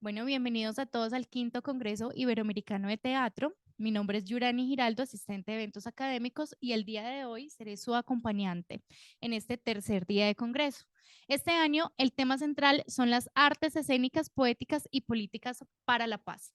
Bueno, bienvenidos a todos al quinto Congreso Iberoamericano de Teatro. Mi nombre es Yurani Giraldo, asistente de eventos académicos, y el día de hoy seré su acompañante en este tercer día de Congreso. Este año el tema central son las artes escénicas, poéticas y políticas para la paz.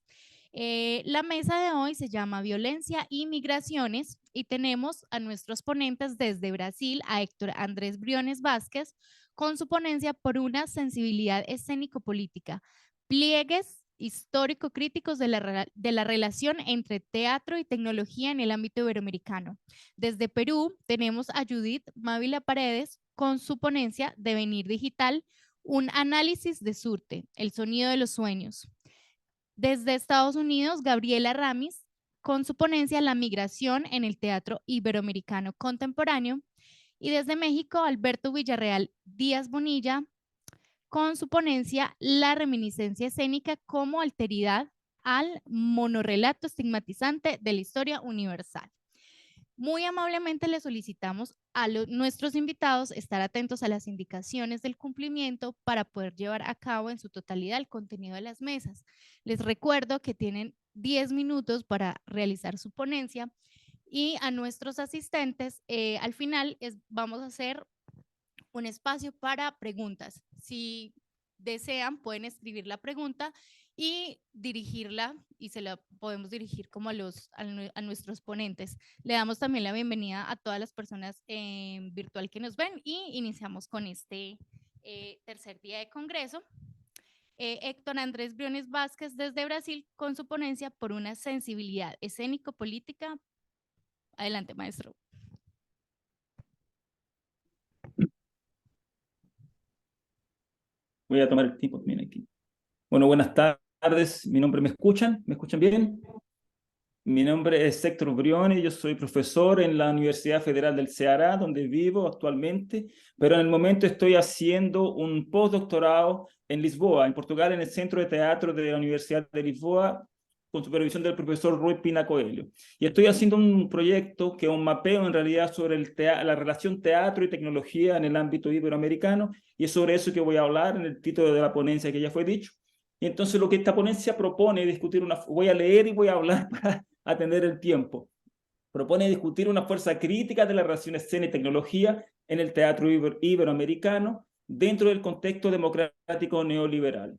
La mesa de hoy se llama Violencia y Migraciones y tenemos a nuestros ponentes desde Brasil, a Héctor Andrés Briones Vázquez, con su ponencia por una sensibilidad escénico-política, pliegues histórico-críticos de la relación entre teatro y tecnología en el ámbito iberoamericano. Desde Perú tenemos a Judith Mávila Paredes con su ponencia Devenir Digital, un análisis de Surte, el sonido de los sueños. Desde Estados Unidos, Gabriela Ramis con su ponencia La migración en el teatro iberoamericano contemporáneo. Y desde México, Alberto Villarreal Díaz Bonilla con su ponencia La reminiscencia escénica como alteridad al monorrelato estigmatizante de la historia universal. Muy amablemente le solicitamos a nuestros invitados estar atentos a las indicaciones del cumplimiento para poder llevar a cabo en su totalidad el contenido de las mesas. Les recuerdo que tienen 10 minutos para realizar su ponencia y a nuestros asistentes al final vamos a hacer un espacio para preguntas. Si desean, pueden escribir la pregunta y dirigirla y se la podemos dirigir como a nuestros ponentes. Le damos también la bienvenida a todas las personas virtual que nos ven y iniciamos con este tercer día de Congreso. Héctor Andrés Briones Vázquez desde Brasil con su ponencia por una sensibilidad escénico-política. Adelante, maestro. Voy a tomar el tiempo también aquí. Bueno, buenas tardes. Mi nombre, ¿me escuchan? ¿Me escuchan bien? Mi nombre es Héctor Briones, yo soy profesor en la Universidad Federal del Ceará, donde vivo actualmente, pero en el momento estoy haciendo un postdoctorado en Lisboa, en Portugal, en el Centro de Teatro de la Universidad de Lisboa, con supervisión del profesor Rui Pina Coelho. Y estoy haciendo un proyecto que es un mapeo en realidad sobre la relación teatro y tecnología en el ámbito iberoamericano, y es sobre eso que voy a hablar en el título de la ponencia que ya fue dicho. Y entonces lo que esta ponencia propone es discutir voy a leer y voy a hablar para atender el tiempo. Propone discutir una fuerza crítica de la relación escena y tecnología en el teatro iberoamericano dentro del contexto democrático neoliberal.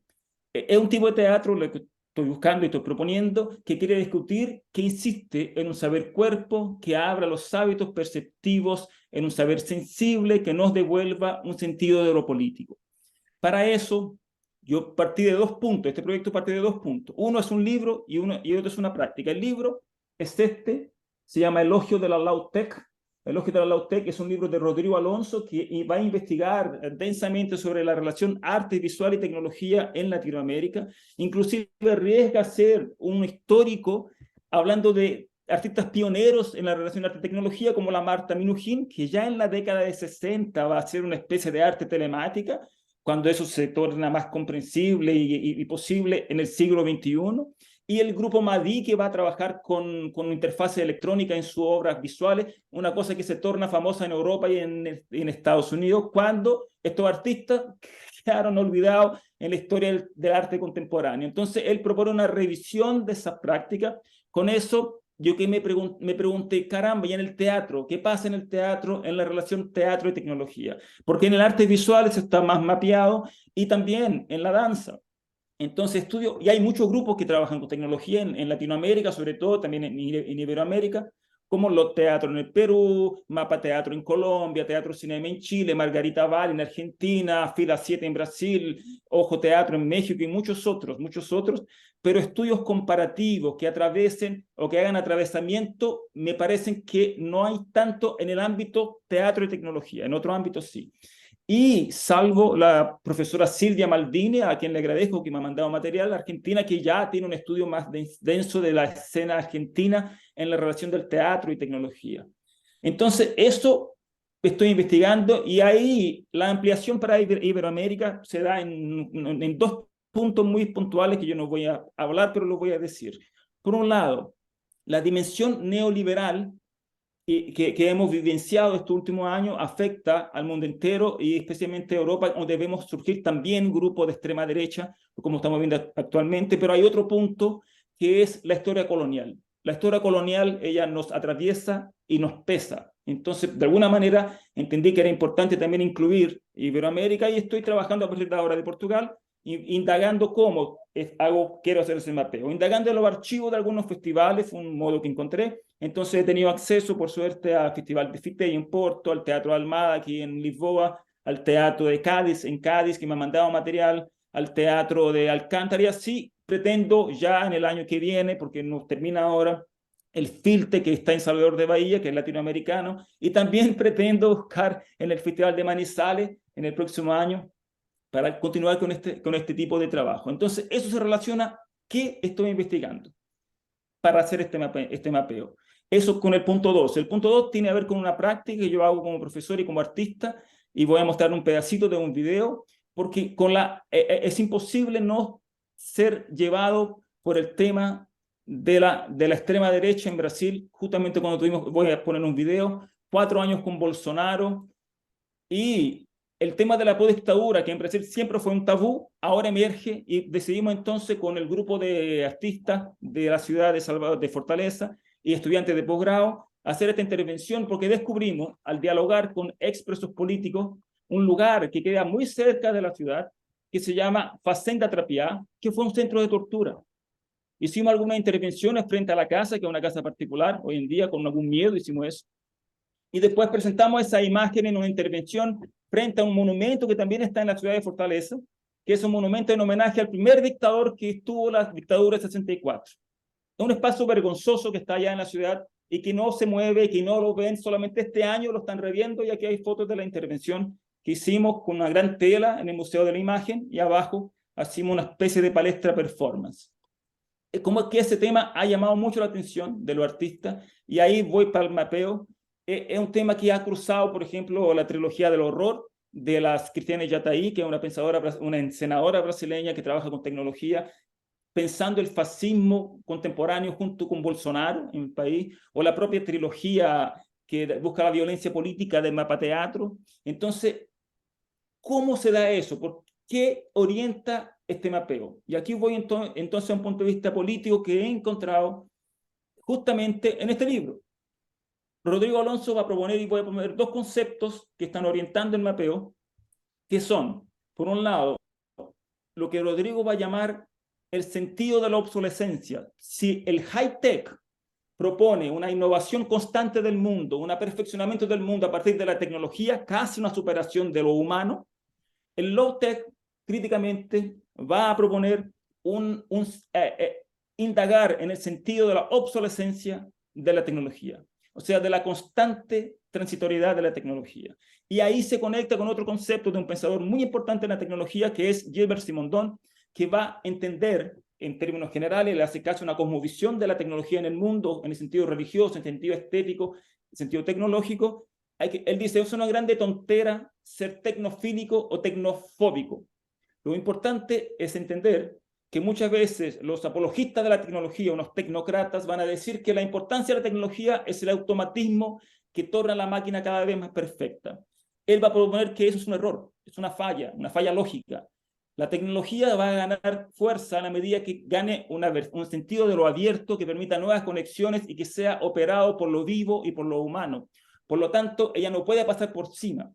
Es un tipo de teatro, lo que estoy buscando y estoy proponiendo, que quiere discutir, que insiste en un saber cuerpo, que abra los hábitos perceptivos, en un saber sensible, que nos devuelva un sentido de lo político. Para eso, yo partí de 2 puntos, este proyecto parte de 2 puntos. Uno es un libro y otro es una práctica. El libro es este, se llama Elogio de la Lautec. Elogio de la Lautec es un libro de Rodrigo Alonso que va a investigar densamente sobre la relación arte visual y tecnología en Latinoamérica. Inclusive arriesga a ser un histórico hablando de artistas pioneros en la relación arte-tecnología como la Marta Minujín, que ya en la década de 60 va a ser una especie de arte telemática, cuando eso se torna más comprensible y posible en el siglo XXI, y el grupo Madi, que va a trabajar con interfaces electrónicas en sus obras visuales, una cosa que se torna famosa en Europa y en Estados Unidos, cuando estos artistas quedaron olvidados en la historia del arte contemporáneo. Entonces, él propone una revisión de esas prácticas. Con eso, yo que me pregunté, caramba, y en el teatro, ¿qué pasa en el teatro en la relación teatro y tecnología? Porque en el arte visual eso está más mapeado y también en la danza. Entonces estudio, y hay muchos grupos que trabajan con tecnología en Latinoamérica, sobre todo también en Iberoamérica, como los teatros en el Perú, Mapa Teatro en Colombia, Teatro Cinema en Chile, Margarita Val en Argentina, Fila 7 en Brasil, Ojo Teatro en México y muchos otros, pero estudios comparativos que atravesen o que hagan atravesamiento, me parecen que no hay tanto en el ámbito teatro y tecnología, en otros ámbitos sí. Y salvo la profesora Silvia Maldini, a quien le agradezco que me ha mandado material, argentina, que ya tiene un estudio más denso de la escena argentina en la relación del teatro y tecnología. Entonces, eso estoy investigando y ahí la ampliación para Iberoamérica se da en 2 puntos muy puntuales que yo no voy a hablar, pero lo voy a decir. Por un lado, la dimensión neoliberal que hemos vivenciado estos últimos años afecta al mundo entero y especialmente a Europa, donde debemos surgir también grupos de extrema derecha, como estamos viendo actualmente, pero hay otro punto que es la historia colonial. La historia colonial, ella nos atraviesa y nos pesa. Entonces, de alguna manera, entendí que era importante también incluir Iberoamérica y estoy trabajando a partir de ahora de Portugal, indagando cómo quiero hacer ese mapeo, indagando en los archivos de algunos festivales, fue un modo que encontré. Entonces he tenido acceso, por suerte, al Festival de Fitei en Porto, al Teatro Almada aquí en Lisboa, al Teatro de Cádiz en Cádiz, que me ha mandado material, al Teatro de Alcántara, y así pretendo ya en el año que viene, porque nos termina ahora, el FILTE que está en Salvador de Bahía, que es latinoamericano, y también pretendo buscar en el Festival de Manizales en el próximo año para continuar con este tipo de trabajo. Entonces, eso se relaciona, ¿qué estoy investigando para hacer este mapeo? Eso con el punto 2. El punto 2 tiene que ver con una práctica que yo hago como profesor y como artista, y voy a mostrar un pedacito de un video, porque es imposible no ser llevado por el tema de la extrema derecha en Brasil, justamente cuando voy a poner un video, 4 años con Bolsonaro, y el tema de la podestadura, que en Brasil siempre fue un tabú, ahora emerge y decidimos entonces con el grupo de artistas de la ciudad de Salvador, de Fortaleza, y estudiantes de posgrado, hacer esta intervención porque descubrimos, al dialogar con expresos políticos, un lugar que queda muy cerca de la ciudad, que se llama Fazenda Trapiá, que fue un centro de tortura. Hicimos algunas intervenciones frente a la casa, que es una casa particular, hoy en día con algún miedo hicimos eso, y después presentamos esa imagen en una intervención frente a un monumento que también está en la ciudad de Fortaleza, que es un monumento en homenaje al primer dictador que estuvo la dictadura de 64. Es un espacio vergonzoso que está allá en la ciudad y que no se mueve, que no lo ven, solamente este año lo están reviendo, y aquí hay fotos de la intervención que hicimos con una gran tela en el Museo de la Imagen, y abajo hicimos una especie de palestra performance. Como que ese tema ha llamado mucho la atención de los artistas, y ahí voy para el mapeo. Es un tema que ha cruzado, por ejemplo, la trilogía del horror de las Cristiane Jataí, que es una pensadora, una senadora brasileña que trabaja con tecnología, pensando el fascismo contemporáneo junto con Bolsonaro en el país, o la propia trilogía que busca la violencia política de Mapa Teatro. Entonces, ¿cómo se da eso? ¿Por qué orienta este mapeo? Y aquí voy entonces a un punto de vista político que he encontrado justamente en este libro. Rodrigo Alonso va a proponer, y voy a proponer, dos conceptos que están orientando el mapeo, que son, por un lado, lo que Rodrigo va a llamar el sentido de la obsolescencia. Si el high-tech propone una innovación constante del mundo, un perfeccionamiento del mundo a partir de la tecnología, casi una superación de lo humano, el low-tech críticamente va a proponer indagar en el sentido de la obsolescencia de la tecnología, o sea, de la constante transitoriedad de la tecnología. Y ahí se conecta con otro concepto de un pensador muy importante en la tecnología, que es Gilbert Simondon, que va a entender, en términos generales, le hace caso a una cosmovisión de la tecnología en el mundo, en el sentido religioso, en el sentido estético, en el sentido tecnológico. Él dice, es una grande tontera ser tecnofílico o tecnofóbico. Lo importante es entender que muchas veces los apologistas de la tecnología, unos tecnócratas, van a decir que la importancia de la tecnología es el automatismo que torna la máquina cada vez más perfecta. Él va a proponer que eso es un error, es una falla lógica. La tecnología va a ganar fuerza a la medida que gane un sentido de lo abierto que permita nuevas conexiones y que sea operado por lo vivo y por lo humano. Por lo tanto, ella no puede pasar por encima.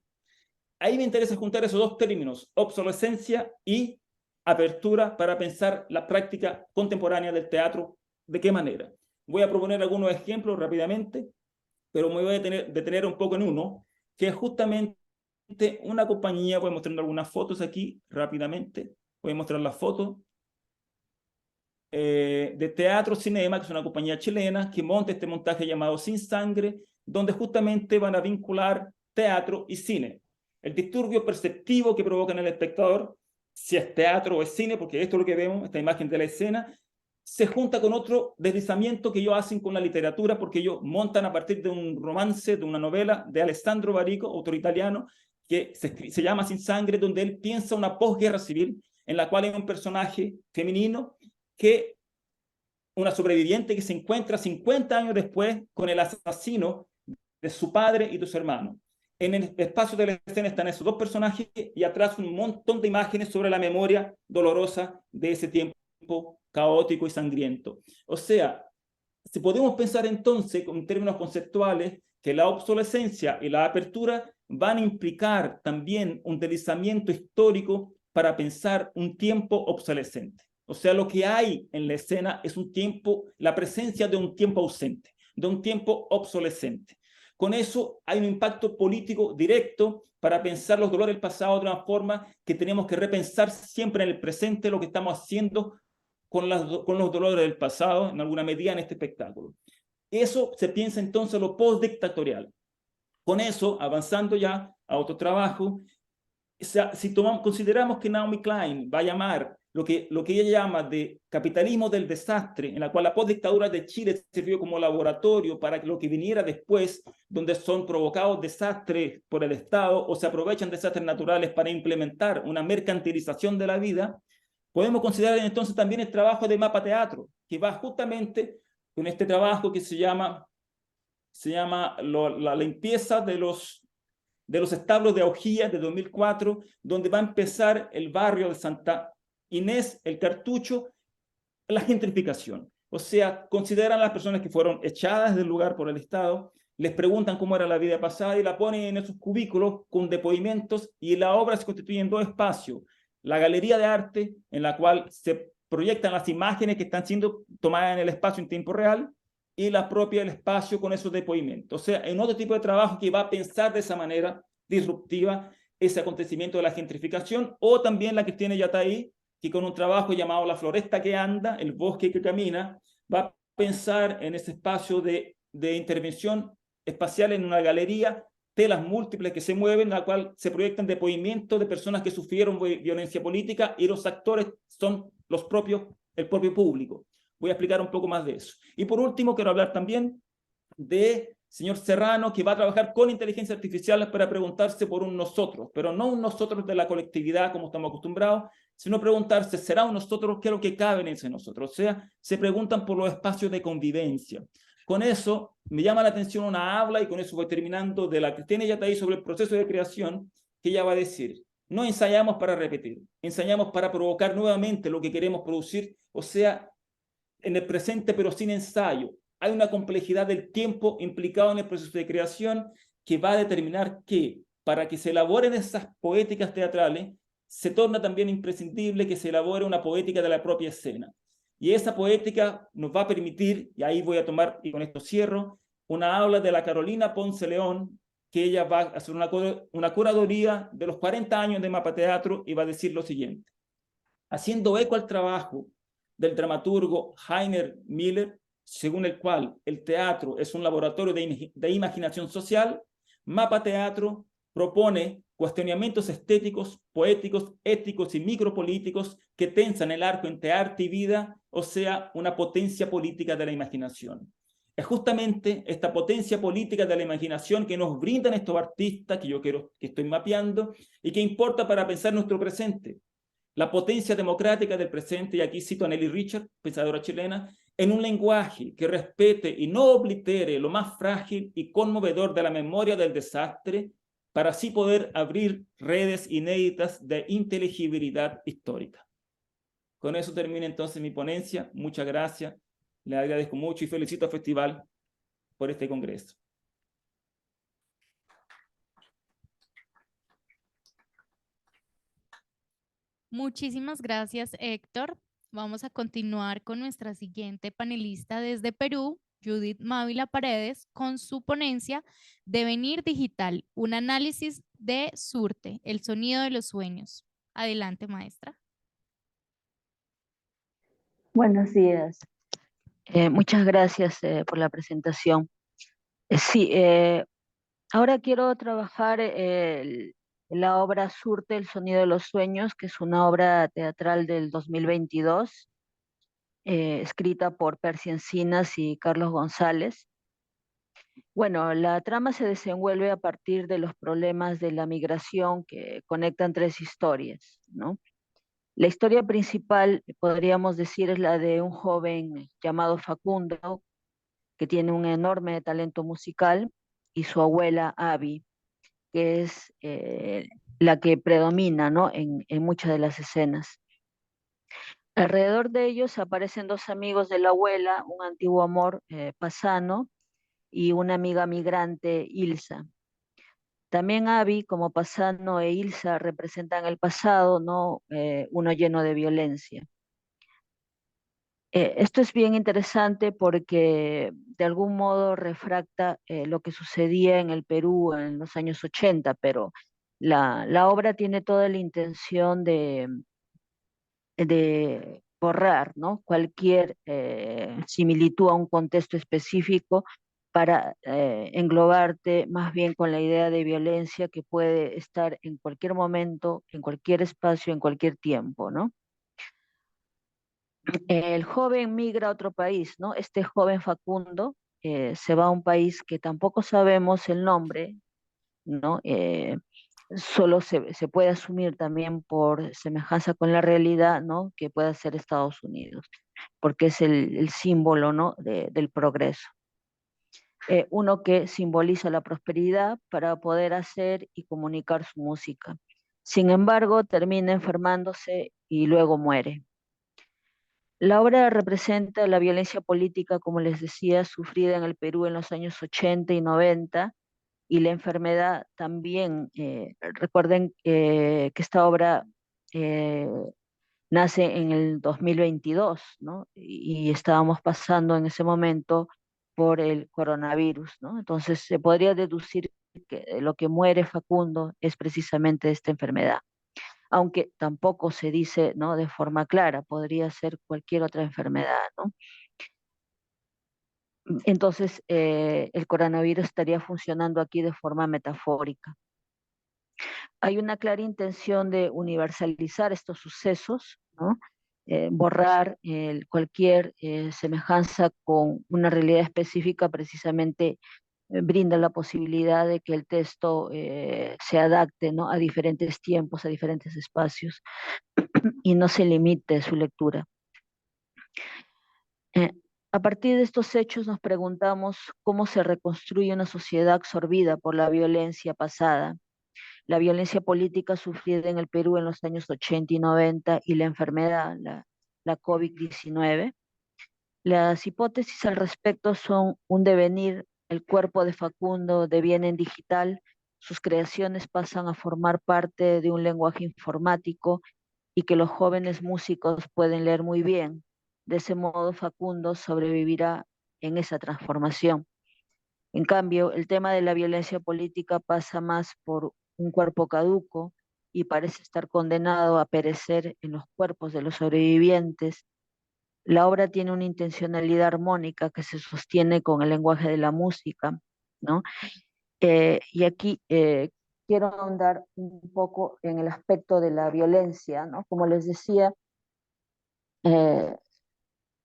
Ahí me interesa juntar esos dos términos, obsolescencia y apertura, para pensar la práctica contemporánea del teatro. ¿De qué manera? Voy a proponer algunos ejemplos rápidamente, pero me voy a detener un poco en uno, que es justamente una compañía. Voy mostrando algunas fotos aquí rápidamente. Voy a mostrar las fotos de Teatro Cinema, que es una compañía chilena que monta este montaje llamado Sin Sangre, donde justamente van a vincular teatro y cine. El disturbio perceptivo que provoca en el espectador, si es teatro o es cine, porque esto es lo que vemos, esta imagen de la escena, se junta con otro deslizamiento que ellos hacen con la literatura, porque ellos montan a partir de un romance, de una novela de Alessandro Barico, autor italiano, que se llama Sin Sangre, donde él piensa una posguerra civil, en la cual hay un personaje femenino que una sobreviviente que se encuentra 50 años después con el asesino de su padre y de su hermano. En el espacio de la escena están esos dos personajes y atrás un montón de imágenes sobre la memoria dolorosa de ese tiempo caótico y sangriento. O sea, si podemos pensar entonces en términos conceptuales que la obsolescencia y la apertura van a implicar también un deslizamiento histórico para pensar un tiempo obsolescente. O sea, lo que hay en la escena es un tiempo, la presencia de un tiempo ausente, de un tiempo obsolescente. Con eso hay un impacto político directo para pensar los dolores del pasado de una forma que tenemos que repensar siempre en el presente lo que estamos haciendo con los dolores del pasado, en alguna medida, en este espectáculo. Eso se piensa entonces lo postdictatorial. Con eso, avanzando ya a otro trabajo, si consideramos que Naomi Klein va a llamar lo que ella llama de capitalismo del desastre, en la cual la postdictadura de Chile sirvió como laboratorio para lo que viniera después, donde son provocados desastres por el Estado o se aprovechan desastres naturales para implementar una mercantilización de la vida, podemos considerar entonces también el trabajo de Mapa Teatro, que va justamente con este trabajo que se llama la limpieza de los establos de Augías de 2004, donde va a empezar el barrio de Santa Inés, el Cartucho, la gentrificación. O sea, consideran a las personas que fueron echadas del lugar por el Estado, les preguntan cómo era la vida pasada y la ponen en esos cubículos con depoimentos y la obra se constituye en dos espacios. La galería de arte, en la cual se proyectan las imágenes que están siendo tomadas en el espacio en tiempo real, y la propia del espacio con esos depoimentos. O sea, en otro tipo de trabajo que va a pensar de esa manera disruptiva ese acontecimiento de la gentrificación, o también la que tiene Yataí, que con un trabajo llamado La Floresta que anda, el bosque que camina, va a pensar en ese espacio de intervención espacial en una galería, telas múltiples que se mueven, en la cual se proyectan depoimientos de personas que sufrieron violencia política y los actores son el propio público. Voy a explicar un poco más de eso. Y por último, quiero hablar también de señor Serrano, que va a trabajar con inteligencia artificial para preguntarse por un nosotros, pero no un nosotros de la colectividad como estamos acostumbrados, sino preguntarse, ¿será un nosotros? ¿Qué es lo que cabe en ese nosotros? O sea, se preguntan por los espacios de convivencia. Con eso me llama la atención una habla, y con eso voy terminando, de la Cristina Yataí sobre el proceso de creación, que ella va a decir, no ensayamos para repetir, ensayamos para provocar nuevamente lo que queremos producir, o sea, en el presente pero sin ensayo. Hay una complejidad del tiempo implicado en el proceso de creación que va a determinar que, para que se elaboren esas poéticas teatrales, se torna también imprescindible que se elabore una poética de la propia escena. Y esa poética nos va a permitir, y ahí voy a tomar, y con esto cierro, una habla de la Carolina Ponce León, que ella va a hacer una curaduría de los 40 años de Mapa Teatro y va a decir lo siguiente. Haciendo eco al trabajo del dramaturgo Heiner Miller, según el cual el teatro es un laboratorio de imaginación social, Mapa Teatro propone cuestionamientos estéticos, poéticos, éticos y micropolíticos que tensan el arco entre arte y vida, o sea, una potencia política de la imaginación. Es justamente esta potencia política de la imaginación que nos brindan estos artistas que estoy mapeando y que importa para pensar nuestro presente. La potencia democrática del presente, y aquí cito a Nelly Richard, pensadora chilena, en un lenguaje que respete y no oblitere lo más frágil y conmovedor de la memoria del desastre, para así poder abrir redes inéditas de inteligibilidad histórica. Con eso termina entonces mi ponencia. Muchas gracias. Le agradezco mucho y felicito al festival por este congreso. Muchísimas gracias, Héctor. Vamos a continuar con nuestra siguiente panelista desde Perú, Judith Mávila Paredes, con su ponencia Devenir Digital, un análisis de Surte, el sonido de los sueños. Adelante, maestra. Buenos días. Muchas gracias por la presentación. Sí, ahora quiero trabajar la obra Surte, el sonido de los sueños, que es una obra teatral del 2022, escrita por Percy Encinas y Carlos González. Bueno, la trama se desenvuelve a partir de los problemas de la migración que conectan tres historias, ¿no? La historia principal, podríamos decir, es la de un joven llamado Facundo, que tiene un enorme talento musical y su abuela Abby, que es la que predomina, ¿no? En muchas de las escenas. Alrededor de ellos aparecen dos amigos de la abuela, un antiguo amor, Pasano, y una amiga migrante, Ilsa. También Abby, como Pasano e Ilsa, representan el pasado, ¿no? Uno lleno de violencia. Esto es bien interesante porque de algún modo refracta lo que sucedía en el Perú en los años 80, pero la obra tiene toda la intención de borrar, ¿no? Cualquier similitud a un contexto específico para englobarte más bien con la idea de violencia que puede estar en cualquier momento, en cualquier espacio, en cualquier tiempo, ¿no? El joven migra a otro país, ¿no? Este joven Facundo se va a un país que tampoco sabemos el nombre, ¿no? Solo se puede asumir también por semejanza con la realidad, ¿no? Que pueda ser Estados Unidos, porque es el símbolo, ¿no? Del progreso. Uno que simboliza la prosperidad para poder hacer y comunicar su música. Sin embargo, termina enfermándose y luego muere. La obra representa la violencia política, como les decía, sufrida en el Perú en los años 80 y 90, y la enfermedad también. Recuerden que esta obra eh, nace en el 2022, ¿no? Y estábamos pasando en ese momento por el coronavirus, ¿no? Entonces se podría deducir que lo que muere Facundo es precisamente esta enfermedad, aunque tampoco se dice, ¿no? De forma clara, podría ser cualquier otra enfermedad, ¿no? Entonces, el coronavirus estaría funcionando aquí de forma metafórica. Hay una clara intención de universalizar estos sucesos, ¿no? Borrar cualquier semejanza con una realidad específica, precisamente brinda la posibilidad de que el texto se adapte, ¿no? A diferentes tiempos, a diferentes espacios, y no se limite su lectura. Eh, a partir de estos hechos nos preguntamos cómo se reconstruye una sociedad absorbida por la violencia pasada, la violencia política sufrida en el Perú en los años 80 y 90 y la enfermedad, la COVID-19. Las hipótesis al respecto son un devenir, el cuerpo de Facundo deviene en digital, sus creaciones pasan a formar parte de un lenguaje informático y que los jóvenes músicos pueden leer muy bien. De ese modo, Facundo sobrevivirá en esa transformación. En cambio, el tema de la violencia política pasa más por un cuerpo caduco y parece estar condenado a perecer en los cuerpos de los sobrevivientes. La obra tiene una intencionalidad armónica que se sostiene con el lenguaje de la música, ¿no? Y aquí quiero ahondar un poco en el aspecto de la violencia, ¿no? Como les decía, eh,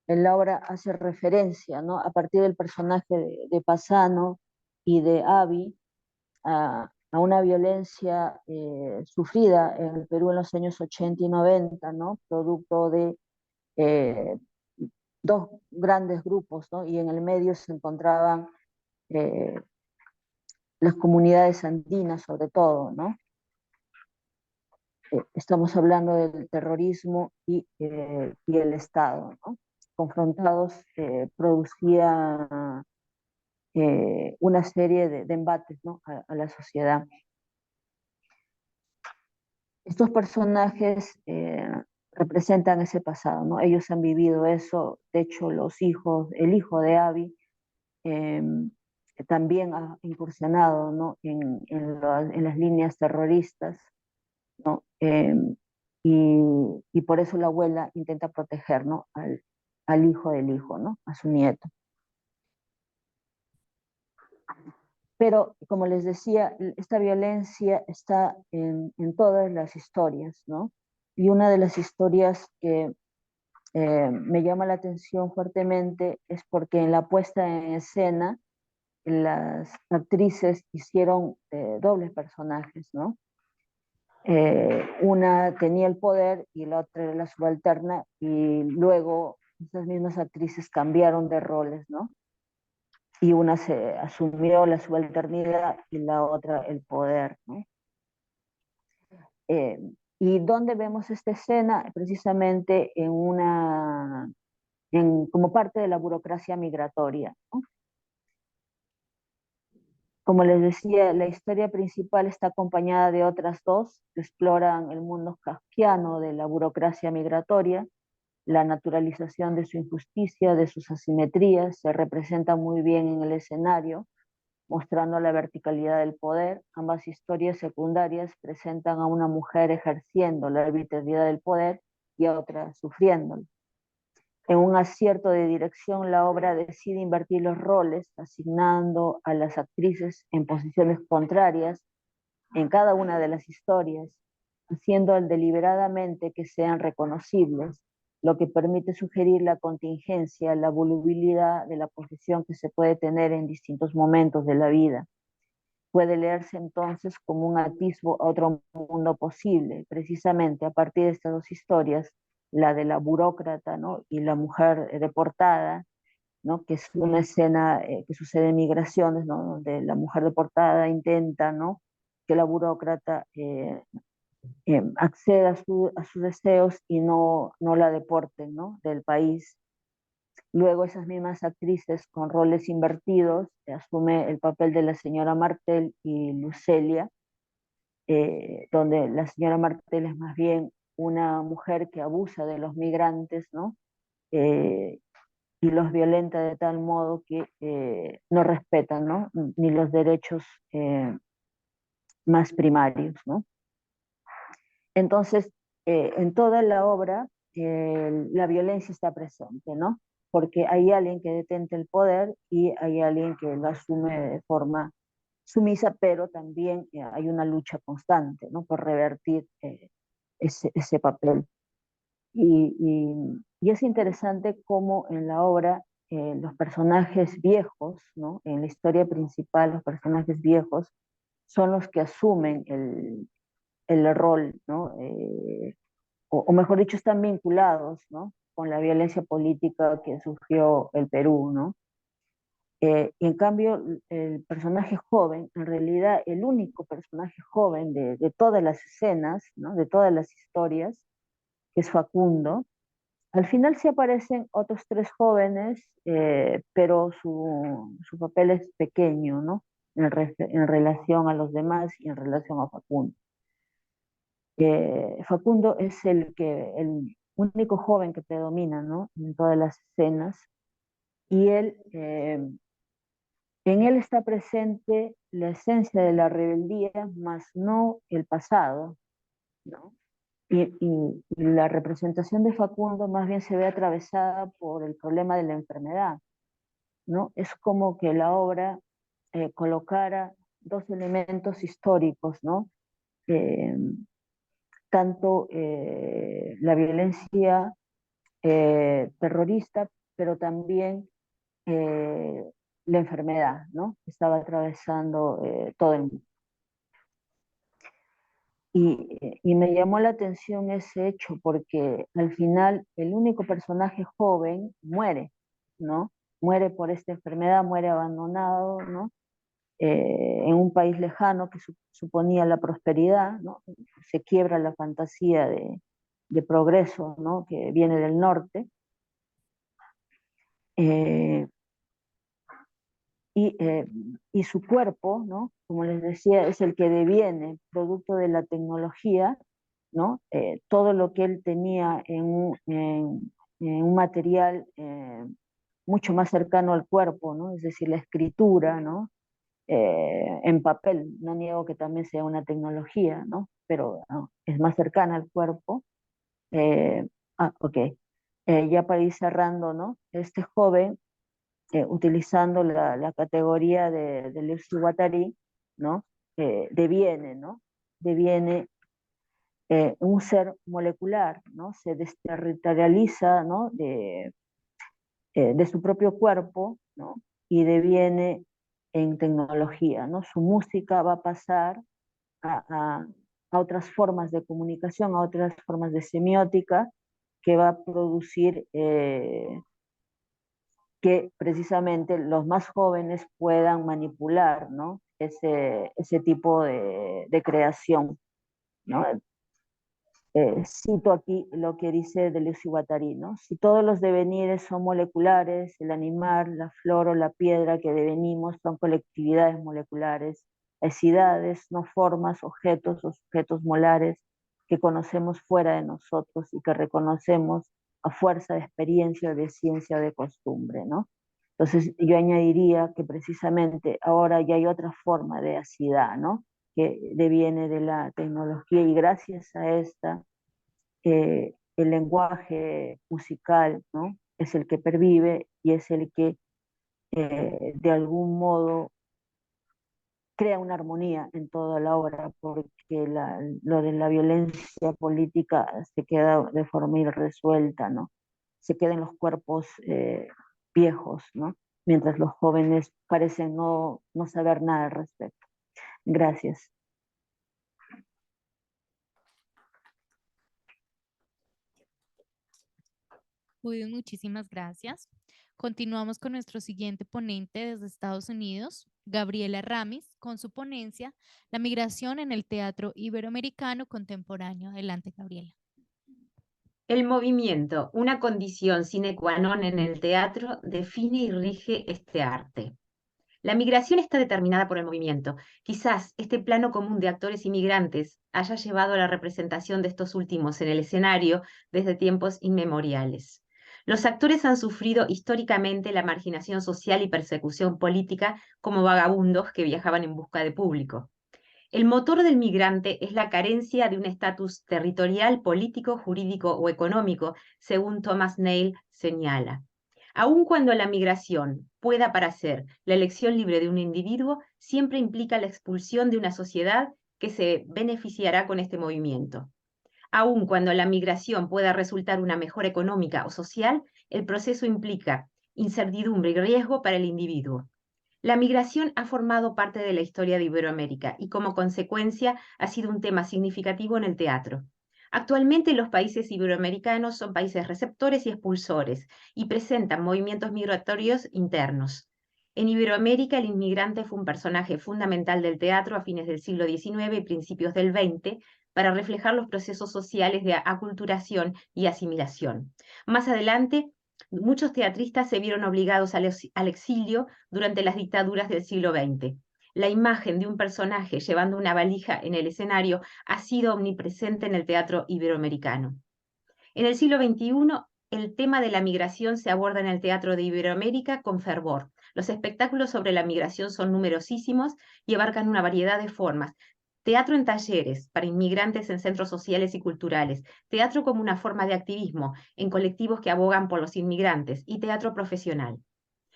en la obra hace referencia, ¿no? A partir del personaje de Pasano y de Abby, a una violencia sufrida en el Perú en los años 80 y 90, ¿no? Producto de eh, dos grandes grupos, ¿no? Y en el medio se encontraban eh, las comunidades andinas, sobre todo, ¿no? Estamos hablando del terrorismo y el Estado, ¿no? Confrontados, producía una serie de embates, ¿no? A la sociedad. Estos personajes representan ese pasado, ¿no? Ellos han vivido eso. De hecho, el hijo de Abby eh, también ha incursionado, ¿no? En las líneas terroristas, ¿no? Y por eso la abuela intenta proteger, ¿no? Al hijo del hijo, ¿no? A su nieto. Pero, como les decía, esta violencia está en todas las historias, ¿no? Y una de las historias que me llama la atención fuertemente es porque en la puesta en escena las actrices hicieron dobles personajes, ¿no? Una tenía el poder y la otra era la subalterna, y luego esas mismas actrices cambiaron de roles, ¿no? y una se asumió la subalternidad y la otra el poder, ¿no? Eh, ¿Y dónde vemos esta escena? Precisamente como parte de la burocracia migratoria, ¿no? Como les decía, la historia principal está acompañada de otras dos que exploran el mundo kafkiano de la burocracia migratoria. La naturalización de su injusticia, de sus asimetrías, se representa muy bien en el escenario, mostrando la verticalidad del poder. Ambas historias secundarias presentan a una mujer ejerciendo la arbitrariedad del poder y a otra sufriéndolo. En un acierto de dirección, la obra decide invertir los roles, asignando a las actrices en posiciones contrarias en cada una de las historias, haciendo deliberadamente que sean reconocibles, lo que permite sugerir la contingencia, la volubilidad de la posición que se puede tener en distintos momentos de la vida. Puede leerse entonces como un atisbo a otro mundo posible, precisamente a partir de estas dos historias, la de la burócrata, ¿no? Y la mujer deportada, ¿no? Que es una escena que sucede en migraciones, ¿no? Donde la mujer deportada intenta, ¿no? Que la burócrata acceda a sus deseos y no la deporten, ¿no? Del país. Luego esas mismas actrices con roles invertidos asume el papel de la señora Martel y Lucelia, donde la señora Martel es más bien una mujer que abusa de los migrantes, ¿no? Eh, y los violenta de tal modo que no respetan, ¿no? Ni los derechos más primarios, ¿no? Entonces, en toda la obra, la violencia está presente, ¿no? Porque hay alguien que detenta el poder y hay alguien que lo asume de forma sumisa, pero también hay una lucha constante, ¿no? Por revertir ese papel. Y es interesante cómo en la obra los personajes viejos, ¿no? En la historia principal, los personajes viejos son los que asumen el rol, ¿no? O mejor dicho, están vinculados, ¿no? Con la violencia política que sufrió el Perú, ¿no? Y en cambio, el personaje joven, en realidad el único personaje joven de todas las escenas, ¿no? De todas las historias, que es Facundo. Al final sí aparecen otros tres jóvenes, pero su papel es pequeño, ¿no? En relación a los demás y en relación a Facundo. Facundo es el único joven que predomina, ¿no? En todas las escenas. Y en él está presente la esencia de la rebeldía, más no el pasado, ¿no? Y la representación de Facundo más bien se ve atravesada por el problema de la enfermedad, ¿no? Es como que la obra colocara dos elementos históricos, ¿no? Eh, Tanto la violencia terrorista, pero también eh, la enfermedad, ¿no? Estaba atravesando todo el mundo. Y me llamó la atención ese hecho porque al final el único personaje joven muere, ¿no? Muere por esta enfermedad, muere abandonado, ¿no? En un país lejano que suponía la prosperidad, ¿no? Se quiebra la fantasía de progreso, ¿no? Que viene del norte. Eh, y, eh, y su cuerpo, ¿no? Como les decía, es el que deviene, producto de la tecnología, ¿no? Todo lo que él tenía en un material mucho más cercano al cuerpo, ¿no? Es decir, la escritura, ¿no? En papel, no niego que también sea una tecnología, ¿no? Pero no, es más cercana al cuerpo. Eh, ok. Ya para ir cerrando, ¿no? Este joven utilizando la categoría del Uxiwatari, ¿no? Deviene, ¿no? Deviene un ser molecular, ¿no? Se desterritorializa, ¿no? De su propio cuerpo, ¿no? Y deviene en tecnología, ¿no? Su música va a pasar a, a, a otras formas de comunicación, a otras formas de semiótica que va a producir que precisamente los más jóvenes puedan manipular, ¿no? ese tipo de creación, ¿no? Cito aquí lo que dice Deleuze y Guattari, ¿no? Si todos los devenires son moleculares, el animal, la flor o la piedra que devenimos son colectividades moleculares, esidades, no formas, objetos o sujetos molares que conocemos fuera de nosotros y que reconocemos a fuerza de experiencia, de ciencia, de costumbre, ¿no? Entonces yo añadiría que precisamente ahora ya hay otra forma de asidad, ¿no? Que deviene de la tecnología y gracias a esta el lenguaje musical, ¿no? Es el que pervive y es el que de algún modo crea una armonía en toda la obra, porque lo de la violencia política se queda de forma irresuelta, ¿no? Se queda en los cuerpos viejos, ¿no? Mientras los jóvenes parecen no saber nada al respecto. Gracias. Muy bien, muchísimas gracias. Continuamos con nuestro siguiente ponente desde Estados Unidos, Gabriela Ramis, con su ponencia La migración en el teatro iberoamericano contemporáneo. Adelante, Gabriela. El movimiento, una condición sine qua non en el teatro, define y rige este arte. La migración está determinada por el movimiento. Quizás este plano común de actores inmigrantes haya llevado a la representación de estos últimos en el escenario desde tiempos inmemoriales. Los actores han sufrido históricamente la marginación social y persecución política como vagabundos que viajaban en busca de público. El motor del migrante es la carencia de un estatus territorial, político, jurídico o económico, según Thomas Nail señala. Aun cuando la migración pueda parecer la elección libre de un individuo, siempre implica la expulsión de una sociedad que se beneficiará con este movimiento. Aun cuando la migración pueda resultar una mejora económica o social, el proceso implica incertidumbre y riesgo para el individuo. La migración ha formado parte de la historia de Iberoamérica y como consecuencia ha sido un tema significativo en el teatro. Actualmente los países iberoamericanos son países receptores y expulsores y presentan movimientos migratorios internos. En Iberoamérica el inmigrante fue un personaje fundamental del teatro a fines del siglo XIX y principios del XX para reflejar los procesos sociales de aculturación y asimilación. Más adelante, muchos teatristas se vieron obligados al exilio durante las dictaduras del siglo XX. La imagen de un personaje llevando una valija en el escenario ha sido omnipresente en el teatro iberoamericano. En el siglo XXI, el tema de la migración se aborda en el teatro de Iberoamérica con fervor. Los espectáculos sobre la migración son numerosísimos y abarcan una variedad de formas. Teatro en talleres para inmigrantes en centros sociales y culturales, teatro como una forma de activismo en colectivos que abogan por los inmigrantes y teatro profesional.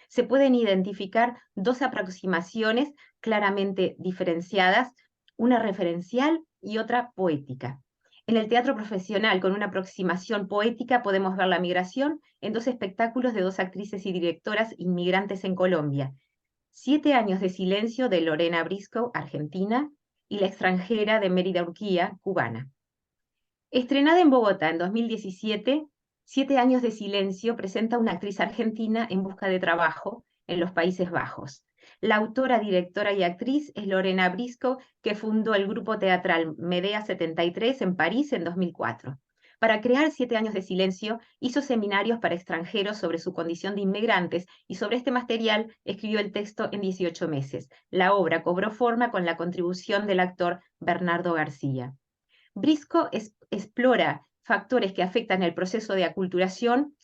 Se pueden identificar dos aproximaciones claramente diferenciadas, una referencial y otra poética. En el teatro profesional, con una aproximación poética, podemos ver la migración en dos espectáculos de dos actrices y directoras inmigrantes en Colombia. 7 años de silencio de Lorena Briscoe, argentina, y La extranjera de Mérida Urquía, cubana. Estrenada en Bogotá en 2017, 7 años de silencio presenta a una actriz argentina en busca de trabajo en los Países Bajos. La autora, directora y actriz es Lorena Briscoe, que fundó el grupo teatral Medea 73 en París en 2004. Para crear 7 años de silencio, hizo seminarios para extranjeros sobre su condición de inmigrantes y sobre este material escribió el texto en 18 meses. La obra cobró forma con la contribución del actor Bernardo García. Briscoe explora factores que afectan el proceso de aculturación,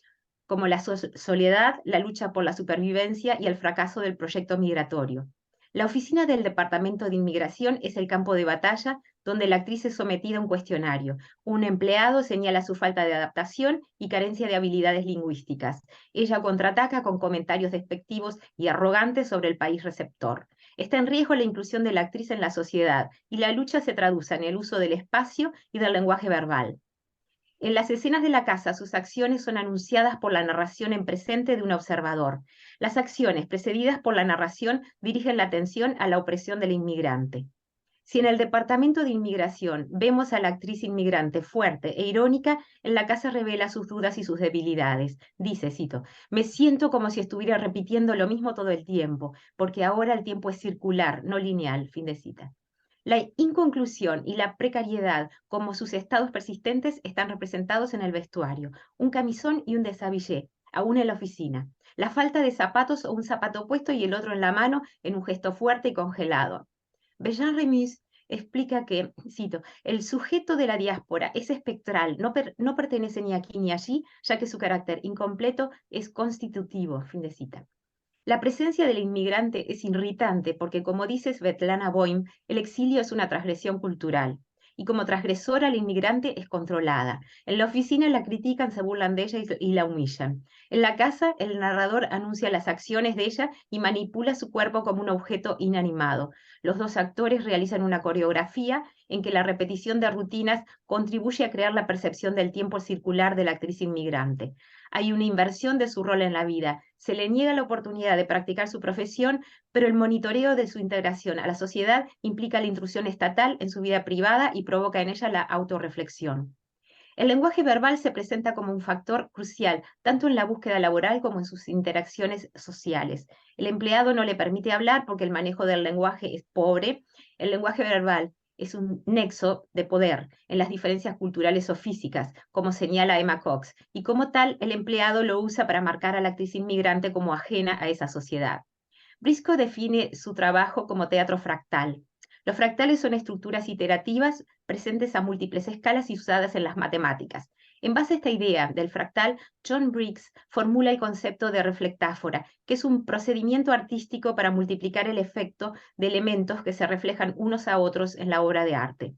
como la soledad, la lucha por la supervivencia y el fracaso del proyecto migratorio. La oficina del Departamento de Inmigración es el campo de batalla donde la actriz es sometida a un cuestionario. Un empleado señala su falta de adaptación y carencia de habilidades lingüísticas. Ella contraataca con comentarios despectivos y arrogantes sobre el país receptor. Está en riesgo la inclusión de la actriz en la sociedad y la lucha se traduce en el uso del espacio y del lenguaje verbal. En las escenas de la casa, sus acciones son anunciadas por la narración en presente de un observador. Las acciones precedidas por la narración dirigen la atención a la opresión del inmigrante. Si en el departamento de inmigración vemos a la actriz inmigrante fuerte e irónica, en la casa revela sus dudas y sus debilidades. Dice, cito, me siento como si estuviera repitiendo lo mismo todo el tiempo, porque ahora el tiempo es circular, no lineal, fin de cita. La inconclusión y la precariedad, como sus estados persistentes, están representados en el vestuario, un camisón y un deshabillé, aún en la oficina. La falta de zapatos o un zapato puesto y el otro en la mano en un gesto fuerte y congelado. Jean Remus explica que, cito, el sujeto de la diáspora es espectral, no pertenece ni aquí ni allí, ya que su carácter incompleto es constitutivo, fin de cita. La presencia del inmigrante es irritante porque, como dice Svetlana Boym, el exilio es una transgresión cultural. Y como transgresora, la inmigrante es controlada. En la oficina la critican, se burlan de ella y la humillan. En la casa, el narrador anuncia las acciones de ella y manipula su cuerpo como un objeto inanimado. Los dos actores realizan una coreografía en que la repetición de rutinas contribuye a crear la percepción del tiempo circular de la actriz inmigrante. Hay una inversión de su rol en la vida. Se le niega la oportunidad de practicar su profesión, pero el monitoreo de su integración a la sociedad implica la intrusión estatal en su vida privada y provoca en ella la autorreflexión. El lenguaje verbal se presenta como un factor crucial, tanto en la búsqueda laboral como en sus interacciones sociales. El empleado no le permite hablar porque el manejo del lenguaje es pobre. El lenguaje verbal es un nexo de poder en las diferencias culturales o físicas, como señala Emma Cox, y como tal, el empleado lo usa para marcar a la actriz inmigrante como ajena a esa sociedad. Briscoe define su trabajo como teatro fractal. Los fractales son estructuras iterativas presentes a múltiples escalas y usadas en las matemáticas. En base a esta idea del fractal, John Briggs formula el concepto de reflectáfora, que es un procedimiento artístico para multiplicar el efecto de elementos que se reflejan unos a otros en la obra de arte.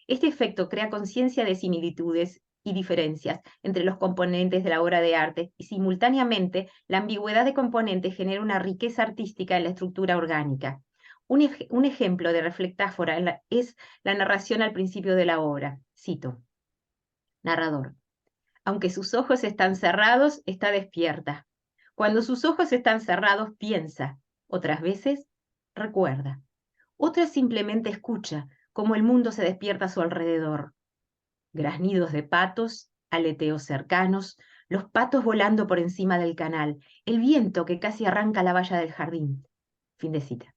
Este efecto crea conciencia de similitudes y diferencias entre los componentes de la obra de arte y simultáneamente la ambigüedad de componentes genera una riqueza artística en la estructura orgánica. Un ejemplo de reflectáfora es la narración al principio de la obra. Cito. Narrador. Aunque sus ojos están cerrados, está despierta. Cuando sus ojos están cerrados, piensa. Otras veces, recuerda. Otras simplemente escucha, como el mundo se despierta a su alrededor. Graznidos de patos, aleteos cercanos, los patos volando por encima del canal, el viento que casi arranca la valla del jardín. Fin de cita.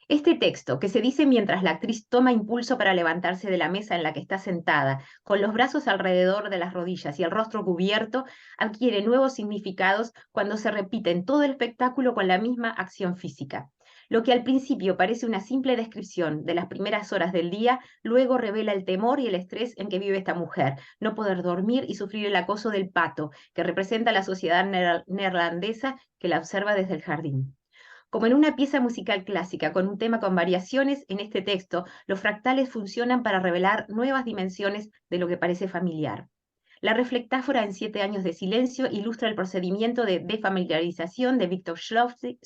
Este texto, que se dice mientras la actriz toma impulso para levantarse de la mesa en la que está sentada, con los brazos alrededor de las rodillas y el rostro cubierto, adquiere nuevos significados cuando se repite en todo el espectáculo con la misma acción física. Lo que al principio parece una simple descripción de las primeras horas del día, luego revela el temor y el estrés en que vive esta mujer, no poder dormir y sufrir el acoso del pato, que representa la sociedad neerlandesa que la observa desde el jardín. Como en una pieza musical clásica con un tema con variaciones, en este texto los fractales funcionan para revelar nuevas dimensiones de lo que parece familiar. La reflectáfora en 7 años de silencio ilustra el procedimiento de defamiliarización de Victor Schlossly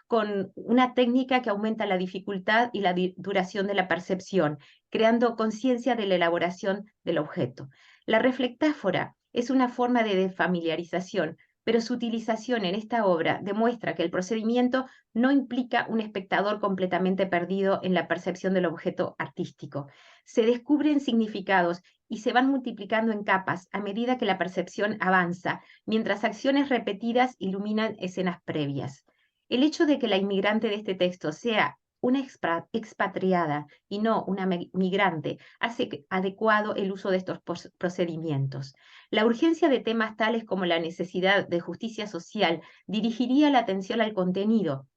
con una técnica que aumenta la dificultad y la duración de la percepción, creando conciencia de la elaboración del objeto. La reflectáfora es una forma de defamiliarización, pero su utilización en esta obra demuestra que el procedimiento no implica un espectador completamente perdido en la percepción del objeto artístico. Se descubren significados y se van multiplicando en capas a medida que la percepción avanza, mientras acciones repetidas iluminan escenas previas. El hecho de que la inmigrante de este texto sea una expatriada y no una migrante hace adecuado el uso de estos procedimientos. La urgencia de temas tales como la necesidad de justicia social dirigiría la atención al contenido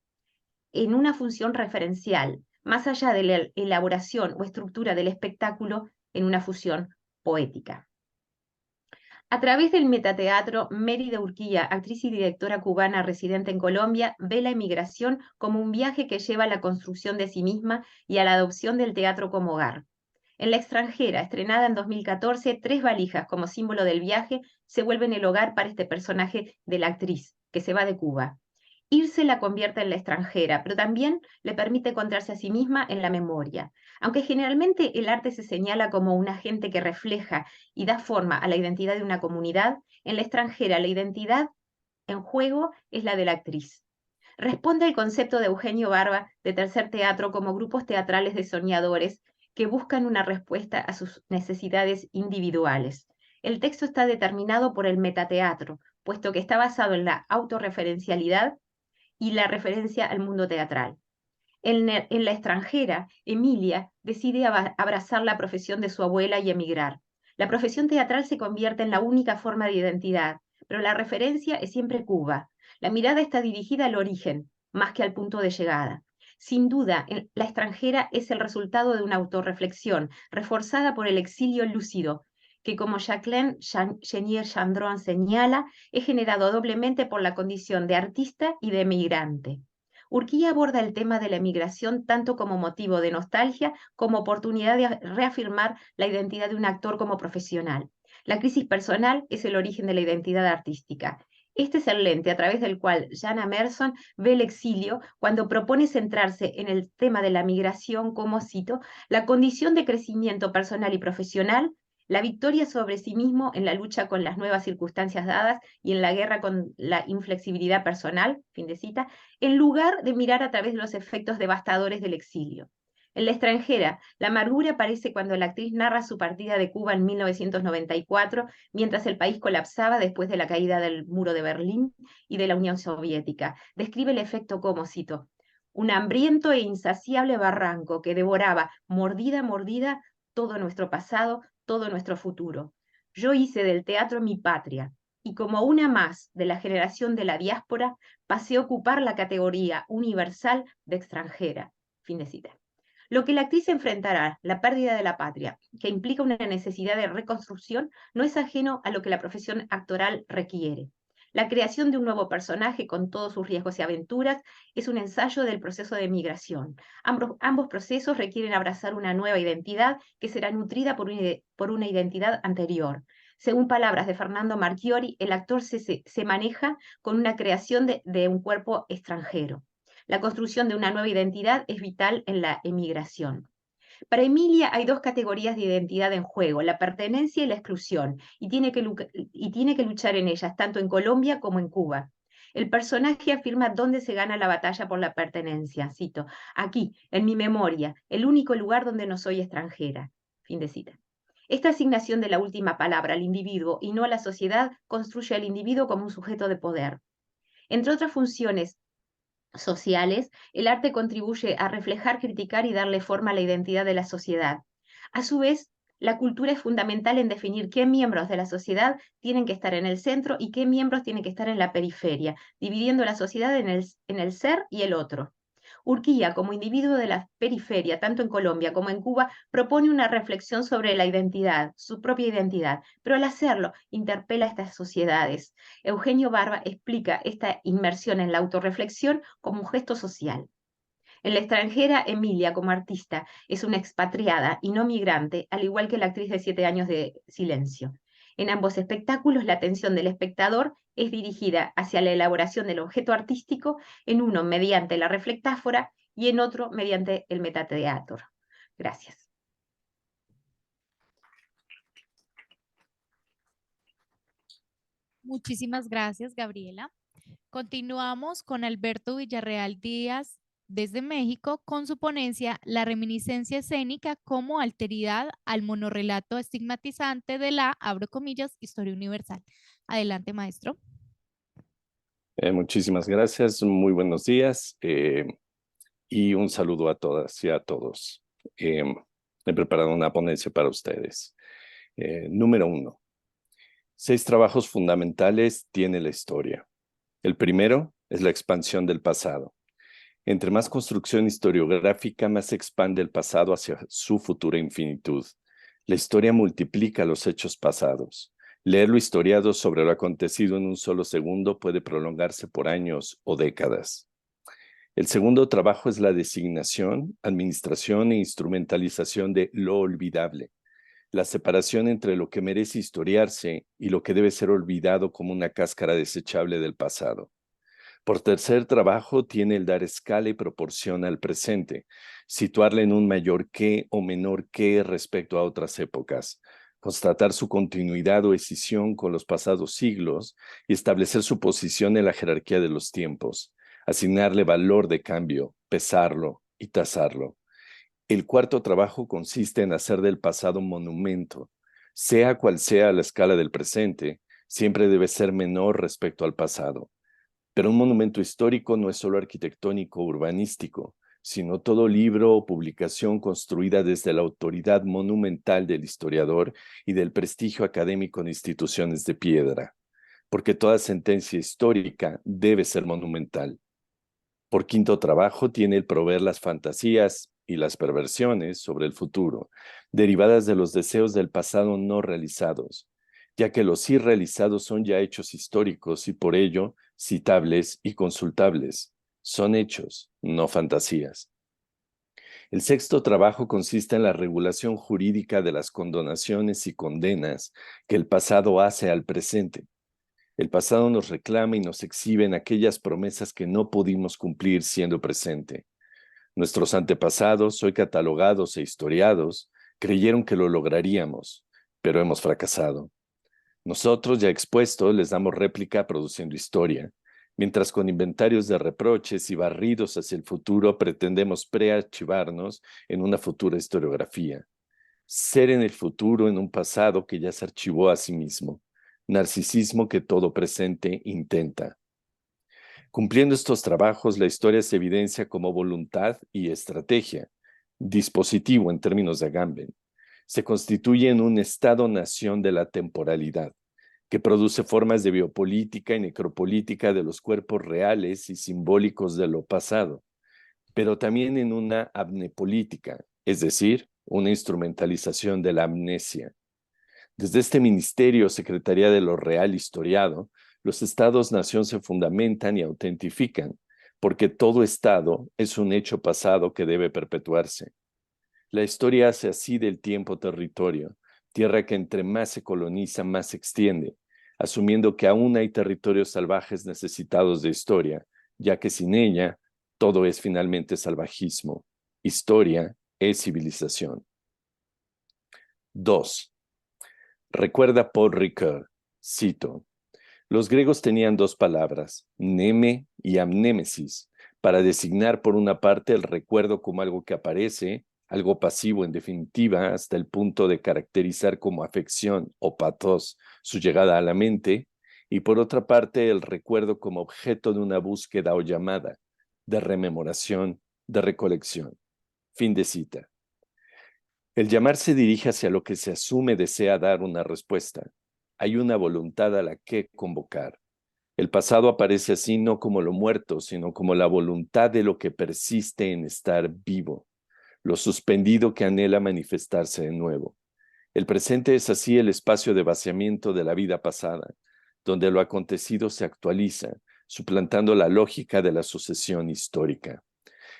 en una función referencial, más allá de la elaboración o estructura del espectáculo en una función poética. A través del metateatro, Mérida Urquía, actriz y directora cubana residente en Colombia, ve la emigración como un viaje que lleva a la construcción de sí misma y a la adopción del teatro como hogar. En La extranjera, estrenada en 2014, 3 valijas como símbolo del viaje se vuelven el hogar para este personaje de la actriz, que se va de Cuba. Irse la convierte en la extranjera, pero también le permite encontrarse a sí misma en la memoria. Aunque generalmente el arte se señala como un agente que refleja y da forma a la identidad de una comunidad, en La extranjera la identidad en juego es la de la actriz. Responde al concepto de Eugenio Barba de tercer teatro como grupos teatrales de soñadores que buscan una respuesta a sus necesidades individuales. El texto está determinado por el metateatro, puesto que está basado en la autorreferencialidad y la referencia al mundo teatral. En La extranjera, Emilia decide abrazar la profesión de su abuela y emigrar. La profesión teatral se convierte en la única forma de identidad, pero la referencia es siempre Cuba. La mirada está dirigida al origen, más que al punto de llegada. Sin duda, La extranjera es el resultado de una autorreflexión, reforzada por el exilio lúcido, que como Jacqueline Chenier-Chandron señala, es generado doblemente por la condición de artista y de emigrante. Urquía aborda el tema de la emigración tanto como motivo de nostalgia como oportunidad de reafirmar la identidad de un actor como profesional. La crisis personal es el origen de la identidad artística. Este es el lente a través del cual Jan Emerson ve el exilio cuando propone centrarse en el tema de la migración como, cito, la condición de crecimiento personal y profesional, la victoria sobre sí mismo en la lucha con las nuevas circunstancias dadas y en la guerra con la inflexibilidad personal, fin de cita, en lugar de mirar a través de los efectos devastadores del exilio. En La extranjera, la amargura aparece cuando la actriz narra su partida de Cuba en 1994, mientras el país colapsaba después de la caída del muro de Berlín y de la Unión Soviética. Describe el efecto como, cito, un hambriento e insaciable barranco que devoraba, mordida a mordida, todo nuestro pasado, todo nuestro futuro. Yo hice del teatro mi patria, y como una más de la generación de la diáspora, pasé a ocupar la categoría universal de extranjera. Fin de cita. Lo que la actriz enfrentará, la pérdida de la patria, que implica una necesidad de reconstrucción, no es ajeno a lo que la profesión actoral requiere. La creación de un nuevo personaje con todos sus riesgos y aventuras es un ensayo del proceso de migración. Ambos procesos requieren abrazar una nueva identidad que será nutrida por una identidad anterior. Según palabras de Fernando Marchiori, el actor se maneja con una creación de un cuerpo extranjero. La construcción de una nueva identidad es vital en la emigración. Para Emilia hay dos categorías de identidad en juego, la pertenencia y la exclusión, y tiene que luchar en ellas, tanto en Colombia como en Cuba. El personaje afirma dónde se gana la batalla por la pertenencia, cito, aquí, en mi memoria, el único lugar donde no soy extranjera. Fin de cita. Esta asignación de la última palabra al individuo y no a la sociedad construye al individuo como un sujeto de poder. Entre otras funciones sociales, el arte contribuye a reflejar, criticar y darle forma a la identidad de la sociedad. A su vez, la cultura es fundamental en definir qué miembros de la sociedad tienen que estar en el centro y qué miembros tienen que estar en la periferia, dividiendo la sociedad en el ser y el otro. Urquía, como individuo de la periferia, tanto en Colombia como en Cuba, propone una reflexión sobre la identidad, su propia identidad, pero al hacerlo interpela a estas sociedades. Eugenio Barba explica esta inmersión en la autorreflexión como un gesto social. En La extranjera, Emilia, como artista, es una expatriada y no migrante, al igual que la actriz de 7 años de Silencio. En ambos espectáculos, la atención del espectador es dirigida hacia la elaboración del objeto artístico, en uno mediante la reflectáfora y en otro mediante el metateatro. Gracias. Muchísimas gracias, Gabriela. Continuamos con Alberto Villarreal Díaz desde México con su ponencia La reminiscencia escénica como alteridad al monorrelato estigmatizante de la, abro comillas, historia universal. Adelante, maestro. Muchísimas gracias, muy buenos días y un saludo a todas y a todos. He preparado una ponencia para ustedes. Número 1. 6 trabajos fundamentales tiene la historia. El primero es la expansión del pasado. Entre más construcción historiográfica, más se expande el pasado hacia su futura infinitud. La historia multiplica los hechos pasados. Leer lo historiado sobre lo acontecido en un solo segundo puede prolongarse por años o décadas. El segundo trabajo es la designación, administración e instrumentalización de lo olvidable. La separación entre lo que merece historiarse y lo que debe ser olvidado como una cáscara desechable del pasado. Por tercer trabajo tiene el dar escala y proporción al presente, situarle en un mayor que o menor que respecto a otras épocas, constatar su continuidad o escisión con los pasados siglos y establecer su posición en la jerarquía de los tiempos. asignarle valor de cambio, pesarlo y tasarlo. El cuarto trabajo consiste en hacer del pasado un monumento. Sea cual sea la escala del presente, siempre debe ser menor respecto al pasado. Pero un monumento histórico no es solo arquitectónico o urbanístico, sino todo libro o publicación construida desde la autoridad monumental del historiador y del prestigio académico de instituciones de piedra, porque toda sentencia histórica debe ser monumental. Por quinto trabajo tiene el proveer las fantasías y las perversiones sobre el futuro, derivadas de los deseos del pasado no realizados, ya que los irrealizados son ya hechos históricos y por ello citables y consultables. Son hechos, no fantasías. El sexto trabajo consiste en la regulación jurídica de las condonaciones y condenas que el pasado hace al presente. El pasado nos reclama y nos exhibe en aquellas promesas que no pudimos cumplir siendo presente. Nuestros antepasados, hoy catalogados e historiados, creyeron que lo lograríamos, pero hemos fracasado. Nosotros, ya expuestos, les damos réplica produciendo historia, mientras con inventarios de reproches y barridos hacia el futuro pretendemos prearchivarnos en una futura historiografía. Ser en el futuro en un pasado que ya se archivó a sí mismo. Narcisismo que todo presente intenta. Cumpliendo estos trabajos, la historia se evidencia como voluntad y estrategia, dispositivo en términos de Agamben. Se constituye en un estado-nación de la temporalidad, que produce formas de biopolítica y necropolítica de los cuerpos reales y simbólicos de lo pasado, pero también en una amnepolítica, es decir, una instrumentalización de la amnesia. Desde este ministerio, Secretaría de lo Real Historiado, los estados-nación se fundamentan y autentifican, porque todo estado es un hecho pasado que debe perpetuarse. La historia hace así del tiempo territorio, tierra que entre más se coloniza, más se extiende, asumiendo que aún hay territorios salvajes necesitados de historia, ya que sin ella, todo es finalmente salvajismo. Historia es civilización. 2. Recuerda Paul Ricoeur, cito, los griegos tenían dos palabras, mneme y amnémesis, para designar por una parte el recuerdo como algo que aparece, algo pasivo en definitiva, hasta el punto de caracterizar como afección o pathos su llegada a la mente, y por otra parte el recuerdo como objeto de una búsqueda o llamada, de rememoración, de recolección. Fin de cita. El llamar se dirige hacia lo que se asume desea dar una respuesta. Hay una voluntad a la que convocar. El pasado aparece así no como lo muerto, sino como la voluntad de lo que persiste en estar vivo, lo suspendido que anhela manifestarse de nuevo. El presente es así el espacio de vaciamiento de la vida pasada, donde lo acontecido se actualiza, suplantando la lógica de la sucesión histórica.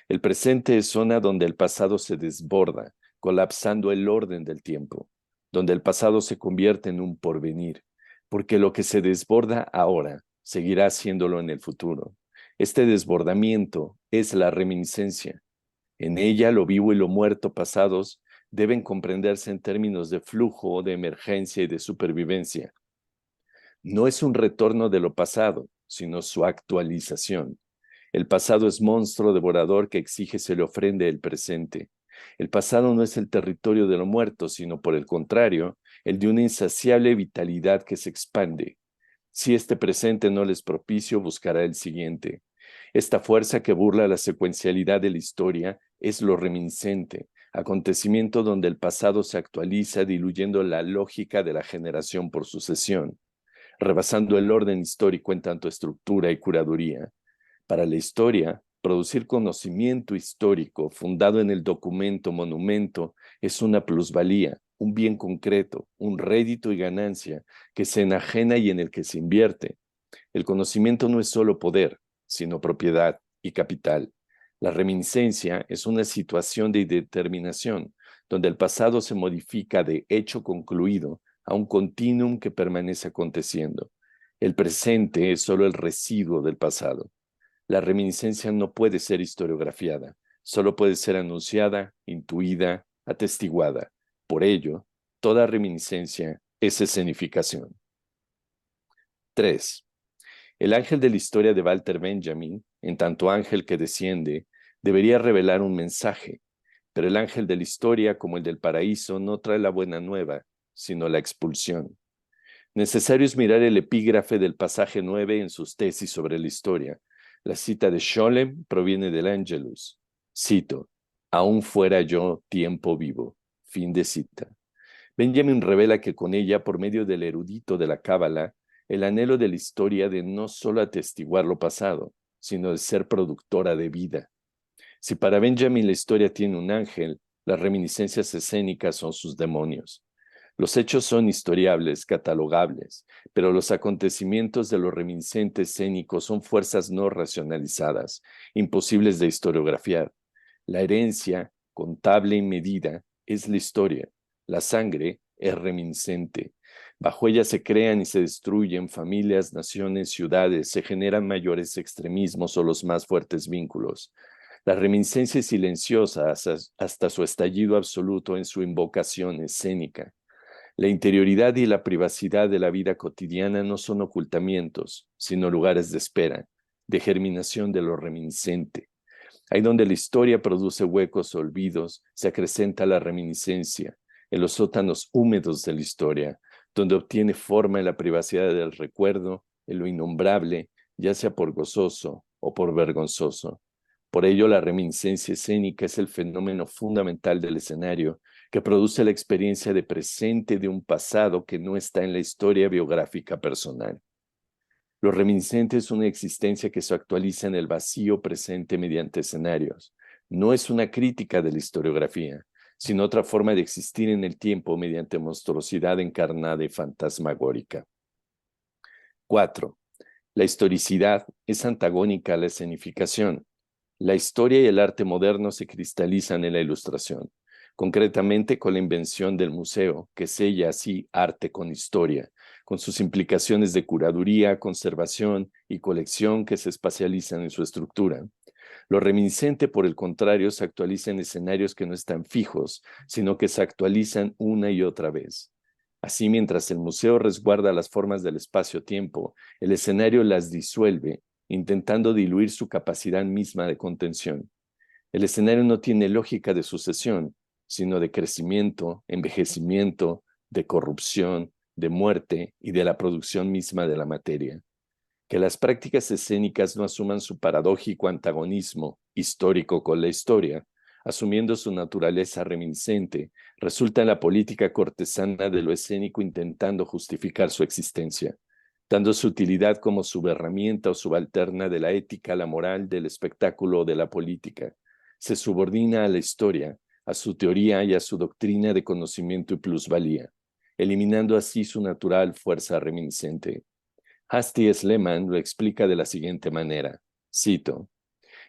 El presente es zona donde el pasado se desborda, colapsando el orden del tiempo, donde el pasado se convierte en un porvenir, porque lo que se desborda ahora seguirá haciéndolo en el futuro. Este desbordamiento es la reminiscencia. En ella lo vivo y lo muerto pasados deben comprenderse en términos de flujo, de emergencia y de supervivencia. No es un retorno de lo pasado, sino su actualización. El pasado es monstruo devorador que exige se le ofrende el presente. El pasado no es el territorio de lo muerto, sino por el contrario, el de una insaciable vitalidad que se expande. Si este presente no les propicio, buscará el siguiente. Esta fuerza que burla la secuencialidad de la historia es lo reminiscente, acontecimiento donde el pasado se actualiza diluyendo la lógica de la generación por sucesión, rebasando el orden histórico en tanto estructura y curaduría. Para la historia, producir conocimiento histórico fundado en el documento monumento es una plusvalía, un bien concreto, un rédito y ganancia que se enajena y en el que se invierte. El conocimiento no es solo poder, sino propiedad y capital. La reminiscencia es una situación de determinación, donde el pasado se modifica de hecho concluido a un continuum que permanece aconteciendo. El presente es solo el residuo del pasado. La reminiscencia no puede ser historiografiada, solo puede ser anunciada, intuida, atestiguada. Por ello, toda reminiscencia es escenificación. 3. El ángel de la historia de Walter Benjamin, en tanto ángel que desciende, debería revelar un mensaje, pero el ángel de la historia, como el del paraíso, no trae la buena nueva, sino la expulsión. Necesario es mirar el epígrafe del pasaje 9 en sus tesis sobre la historia. La cita de Scholem proviene del Angelus. Cito, aún fuera yo tiempo vivo. Fin de cita. Benjamin revela que con ella, por medio del erudito de la Cábala, el anhelo de la historia de no solo atestiguar lo pasado, sino de ser productora de vida. Si para Benjamin la historia tiene un ángel, las reminiscencias escénicas son sus demonios. Los hechos son historiables, catalogables, pero los acontecimientos de los reminiscentes escénicos son fuerzas no racionalizadas, imposibles de historiografiar. La herencia, contable y medida, es la historia. La sangre es reminiscente. Bajo ella se crean y se destruyen familias, naciones, ciudades, se generan mayores extremismos o los más fuertes vínculos. La reminiscencia es silenciosa hasta su estallido absoluto en su invocación escénica. La interioridad y la privacidad de la vida cotidiana no son ocultamientos, sino lugares de espera, de germinación de lo reminiscente. Ahí donde la historia produce huecos o olvidos, se acrecenta la reminiscencia, en los sótanos húmedos de la historia, donde obtiene forma en la privacidad del recuerdo, en lo innombrable, ya sea por gozoso o por vergonzoso. Por ello, la reminiscencia escénica es el fenómeno fundamental del escenario, que produce la experiencia de presente de un pasado que no está en la historia biográfica personal. Lo reminiscente es una existencia que se actualiza en el vacío presente mediante escenarios. No es una crítica de la historiografía, sino otra forma de existir en el tiempo mediante monstruosidad encarnada y fantasmagórica. 4. La historicidad es antagónica a la escenificación. La historia y el arte moderno se cristalizan en la ilustración, concretamente con la invención del museo, que sella así arte con historia, con sus implicaciones de curaduría, conservación y colección que se espacializan en su estructura. Lo reminiscente, por el contrario, se actualiza en escenarios que no están fijos, sino que se actualizan una y otra vez. Así, mientras el museo resguarda las formas del espacio-tiempo, el escenario las disuelve, intentando diluir su capacidad misma de contención. El escenario no tiene lógica de sucesión, sino de crecimiento, envejecimiento, de corrupción, de muerte y de la producción misma de la materia. Que las prácticas escénicas no asuman su paradójico antagonismo histórico con la historia, asumiendo su naturaleza reminiscente, resulta en la política cortesana de lo escénico intentando justificar su existencia, dando su utilidad como subherramienta o subalterna de la ética, la moral, del espectáculo o de la política. Se subordina a la historia, a su teoría y a su doctrina de conocimiento y plusvalía, eliminando así su natural fuerza reminiscente. Hastie Sleman lo explica de la siguiente manera, cito,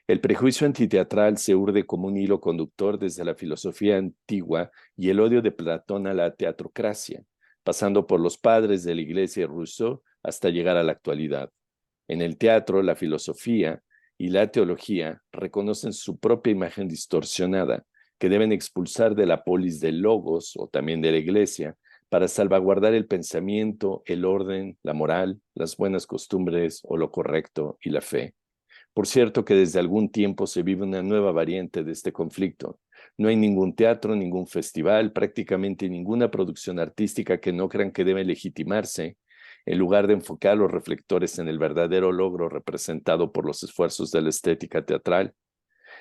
el prejuicio antiteatral se urde como un hilo conductor desde la filosofía antigua y el odio de Platón a la teatrocracia, pasando por los padres de la Iglesia y Rousseau hasta llegar a la actualidad. En el teatro, la filosofía y la teología reconocen su propia imagen distorsionada, que deben expulsar de la polis del logos o también de la Iglesia, para salvaguardar el pensamiento, el orden, la moral, las buenas costumbres o lo correcto y la fe. Por cierto que desde algún tiempo se vive una nueva variante de este conflicto. No hay ningún teatro, ningún festival, prácticamente ninguna producción artística que no crean que debe legitimarse, en lugar de enfocar los reflectores en el verdadero logro representado por los esfuerzos de la estética teatral.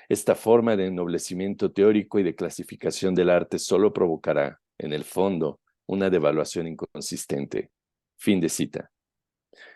Esta forma de ennoblecimiento teórico y de clasificación del arte solo provocará, en el fondo, una devaluación inconsistente. Fin de cita.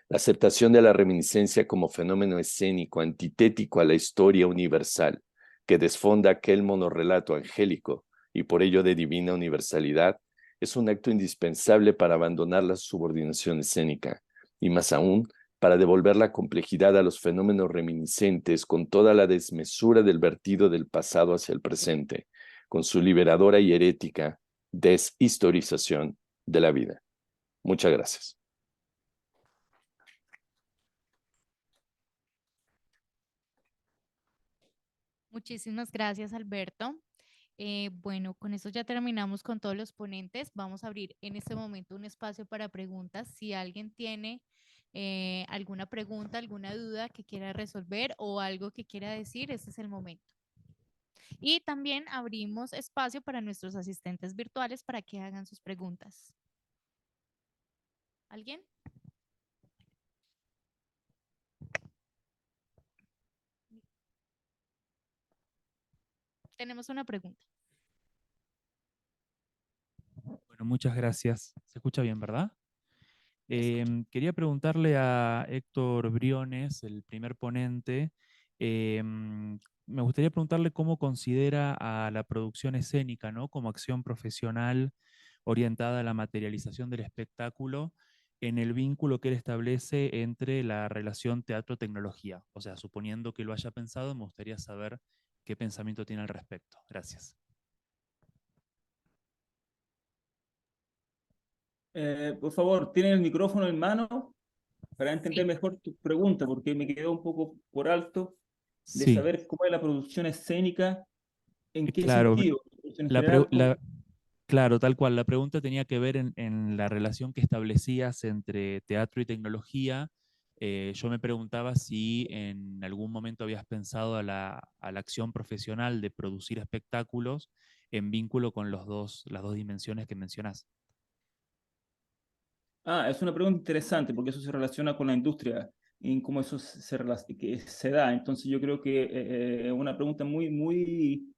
La aceptación de la reminiscencia como fenómeno escénico antitético a la historia universal, que desfonda aquel monorrelato angélico y por ello de divina universalidad, es un acto indispensable para abandonar la subordinación escénica, y más aún, para devolver la complejidad a los fenómenos reminiscentes con toda la desmesura del vertido del pasado hacia el presente, con su liberadora y herética deshistorización de la vida. Muchas gracias. Muchísimas gracias, Alberto. Bueno, con eso ya terminamos con todos los ponentes. Vamos a abrir en este momento un espacio para preguntas. Si alguien tiene alguna pregunta, alguna duda que quiera resolver o algo que quiera decir, este es el momento. Y también abrimos espacio para nuestros asistentes virtuales para que hagan sus preguntas. ¿Alguien? Tenemos una pregunta. Bueno, muchas gracias. ¿Se escucha bien, verdad? Escucho. Quería preguntarle a Héctor Briones, el primer ponente, me gustaría preguntarle cómo considera a la producción escénica, ¿no? Como acción profesional orientada a la materialización del espectáculo en el vínculo que él establece entre la relación teatro-tecnología. O sea, suponiendo que lo haya pensado, me gustaría saber qué pensamiento tiene al respecto. Gracias. Por favor, ¿tienen el micrófono en mano para entender Sí. mejor tu pregunta? Porque me quedó un poco por alto de Sí, saber cómo es la producción escénica, en qué claro. sentido. En La, pre- general, la- Claro, tal cual. La pregunta tenía que ver en la relación que establecías entre teatro y tecnología. Yo me preguntaba si en algún momento habías pensado a la acción profesional de producir espectáculos en vínculo con las dos dimensiones que mencionás. es una pregunta interesante porque eso se relaciona con la industria y en cómo eso que se da. Entonces yo creo que es una pregunta muy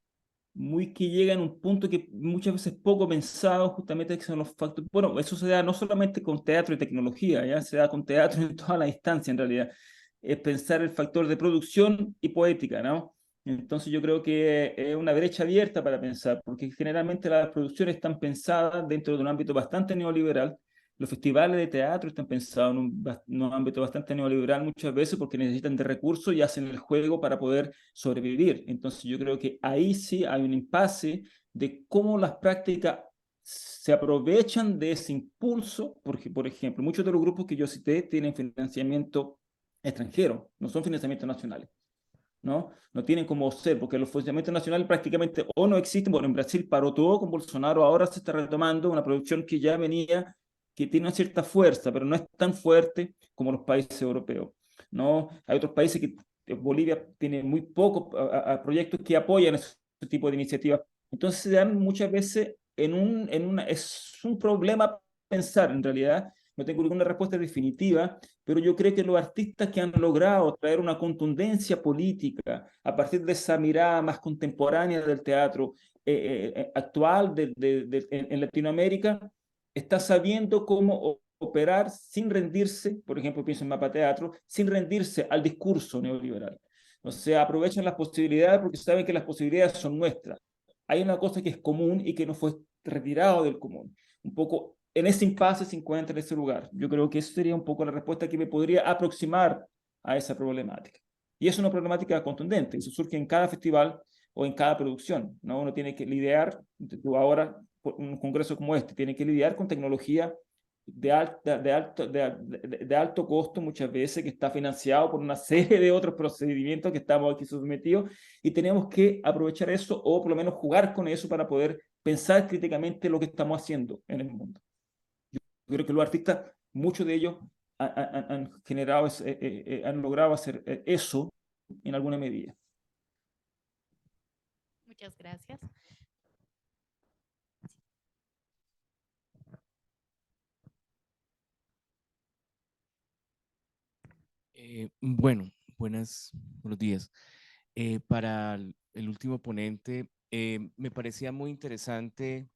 que llega en un punto que muchas veces poco pensado, justamente que son los factores. Bueno, eso se da no solamente con teatro y tecnología, ya se da con teatro en toda la instancia en realidad. Es pensar el factor de producción y poética, ¿no? Entonces yo creo que es una brecha abierta para pensar, porque generalmente las producciones están pensadas dentro de un ámbito bastante neoliberal. Los festivales de teatro están pensados en un ámbito bastante neoliberal muchas veces porque necesitan de recursos y hacen el juego para poder sobrevivir. Entonces yo creo que ahí sí hay un impasse de cómo las prácticas se aprovechan de ese impulso, porque por ejemplo, muchos de los grupos que yo cité tienen financiamiento extranjero, no son financiamientos nacionales. ¿No? No tienen como ser, porque los financiamientos nacionales prácticamente o no existen. Bueno, en Brasil paró todo con Bolsonaro, ahora se está retomando una producción que ya venía, que tiene una cierta fuerza, pero no es tan fuerte como los países europeos, ¿no? Hay otros países que Bolivia tiene muy pocos proyectos que apoyan ese tipo de iniciativas. Entonces se dan muchas veces es un problema pensar en realidad. No tengo ninguna respuesta definitiva, pero yo creo que los artistas que han logrado traer una contundencia política a partir de esa mirada más contemporánea del teatro actual en Latinoamérica, está sabiendo cómo operar sin rendirse, por ejemplo, pienso en Mapa Teatro, sin rendirse al discurso neoliberal. O sea, aprovechan las posibilidades porque saben que las posibilidades son nuestras. Hay una cosa que es común y que no fue retirado del común. Un poco en ese impasse se encuentra en ese lugar. Yo creo que eso sería un poco la respuesta que me podría aproximar a esa problemática. Y es una problemática contundente, eso surge en cada festival o en cada producción, ¿no? Uno tiene que lidiar, ahora un congreso como este, tiene que lidiar con tecnología de alto costo muchas veces, que está financiado por una serie de otros procedimientos que estamos aquí sometidos, y tenemos que aprovechar eso o por lo menos jugar con eso para poder pensar críticamente lo que estamos haciendo en el mundo. Yo creo que los artistas, muchos de ellos han generado, han logrado hacer eso en alguna medida. Muchas gracias. Bueno, buenos días. Para el último ponente, me parecía muy interesante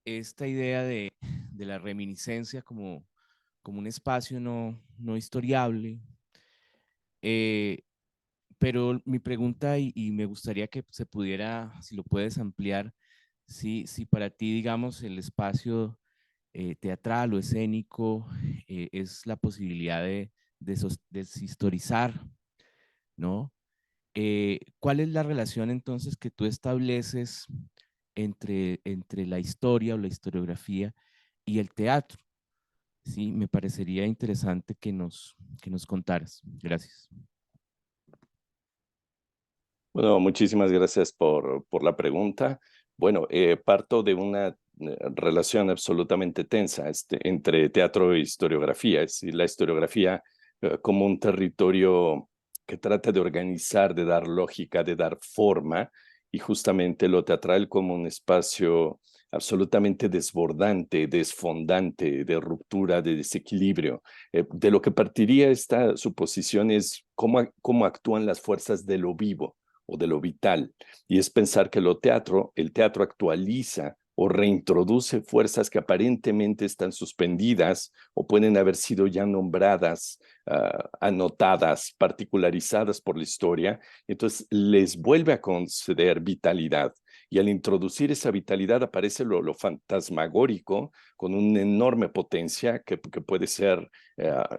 esta idea de la reminiscencia como un espacio no historiable. Pero mi pregunta, y me gustaría que se pudiera, si lo puedes ampliar, si para ti, digamos, el espacio teatral o escénico es la posibilidad de deshistorizar, ¿no? ¿Cuál es la relación entonces que tú estableces entre la historia o la historiografía y el teatro? Sí, me parecería interesante que nos contaras. Gracias. Bueno, muchísimas gracias por la pregunta. Bueno, parto de relación absolutamente tensa entre teatro e historiografía. Es decir, la historiografía como un territorio que trata de organizar, de dar lógica, de dar forma, y justamente lo teatral como un espacio absolutamente desbordante, desfondante, de ruptura, de desequilibrio. De lo que partiría esta suposición es cómo actúan las fuerzas de lo vivo o de lo vital, y es pensar que el teatro actualiza o reintroduce fuerzas que aparentemente están suspendidas o pueden haber sido ya nombradas, anotadas, particularizadas por la historia, entonces les vuelve a conceder vitalidad. Y al introducir esa vitalidad aparece lo fantasmagórico con una enorme potencia que puede ser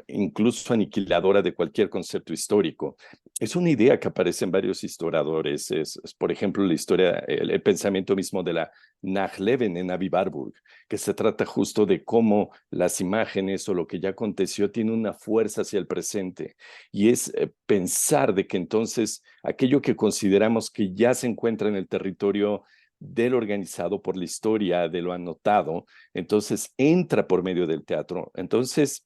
incluso aniquiladora de cualquier concepto histórico. Es una idea que aparece en varios historiadores. Por ejemplo, la historia, el pensamiento mismo de la Nachleben en Avi Warburg, que se trata justo de cómo las imágenes o lo que ya aconteció tiene una fuerza hacia el presente. Y es pensar de que entonces aquello que consideramos que ya se encuentra en el territorio de lo organizado por la historia, de lo anotado, entonces entra por medio del teatro. Entonces,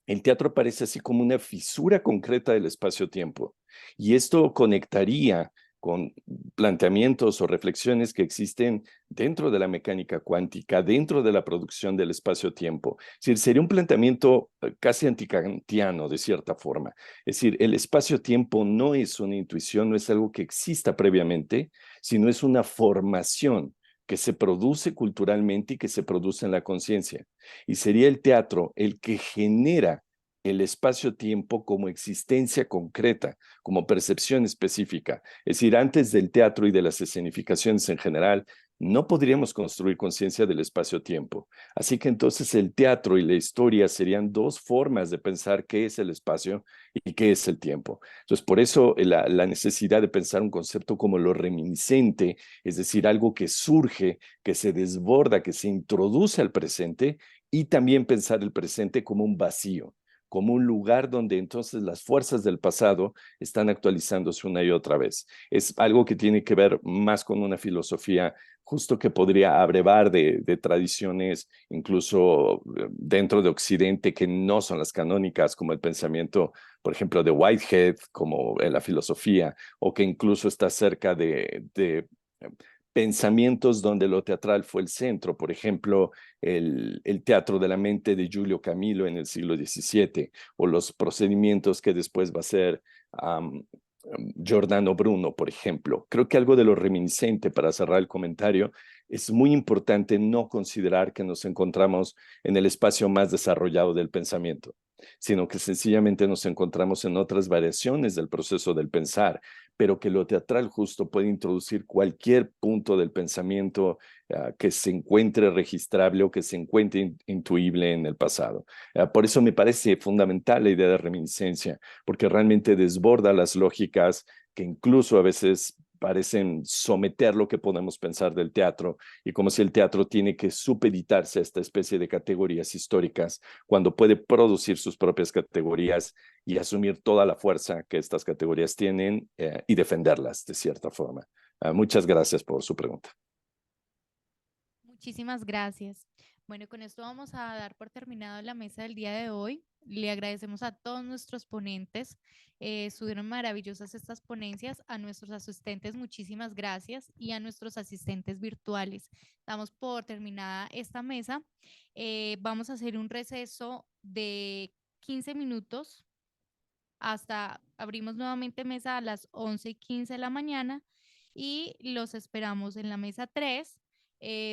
el teatro parece así como una fisura concreta del espacio-tiempo. Y esto conectaría con planteamientos o reflexiones que existen dentro de la mecánica cuántica, dentro de la producción del espacio-tiempo. Es decir, sería un planteamiento casi antikantiano, de cierta forma. Es decir, el espacio-tiempo no es una intuición, no es algo que exista previamente, sino es una formación que se produce culturalmente y que se produce en la conciencia. Y sería el teatro el que genera el espacio-tiempo como existencia concreta, como percepción específica. Es decir, antes del teatro y de las escenificaciones en general, no podríamos construir conciencia del espacio-tiempo. Así que entonces el teatro y la historia serían dos formas de pensar qué es el espacio y qué es el tiempo. Entonces, por eso la necesidad de pensar un concepto como lo reminiscente, es decir, algo que surge, que se desborda, que se introduce al presente, y también pensar el presente como un vacío, como un lugar donde entonces las fuerzas del pasado están actualizándose una y otra vez. Es algo que tiene que ver más con una filosofía justo que podría abrevar de tradiciones, incluso dentro de Occidente, que no son las canónicas, como el pensamiento, por ejemplo, de Whitehead, como en la filosofía, o que incluso está cerca de pensamientos donde lo teatral fue el centro, por ejemplo, el teatro de la mente de Giulio Camillo en el siglo XVII, o los procedimientos que después va a ser Giordano Bruno, por ejemplo. Creo que algo de lo reminiscente, para cerrar el comentario, es muy importante no considerar que nos encontramos en el espacio más desarrollado del pensamiento, sino que sencillamente nos encontramos en otras variaciones del proceso del pensar, pero que lo teatral justo puede introducir cualquier punto del pensamiento que se encuentre registrable o que se encuentre intuible en el pasado. Por eso me parece fundamental la idea de reminiscencia, porque realmente desborda las lógicas que incluso a veces parecen someter lo que podemos pensar del teatro, y como si el teatro tiene que supeditarse a esta especie de categorías históricas, cuando puede producir sus propias categorías y asumir toda la fuerza que estas categorías tienen y defenderlas de cierta forma. Muchas gracias por su pregunta. Muchísimas gracias. Bueno, con esto vamos a dar por terminado la mesa del día de hoy. Le agradecemos a todos nuestros ponentes. Estuvieron maravillosas estas ponencias. A nuestros asistentes, muchísimas gracias. Y a nuestros asistentes virtuales. Damos por terminada esta mesa. Vamos a hacer un receso de 15 minutos hasta abrimos nuevamente mesa a las 11:15 de la mañana y los esperamos en la mesa 3.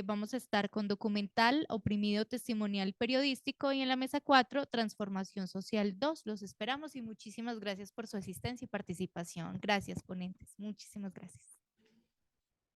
Vamos a estar con documental, oprimido testimonial periodístico, y en la mesa 4, transformación social 2. Los esperamos y muchísimas gracias por su asistencia y participación. Gracias, ponentes. Muchísimas gracias.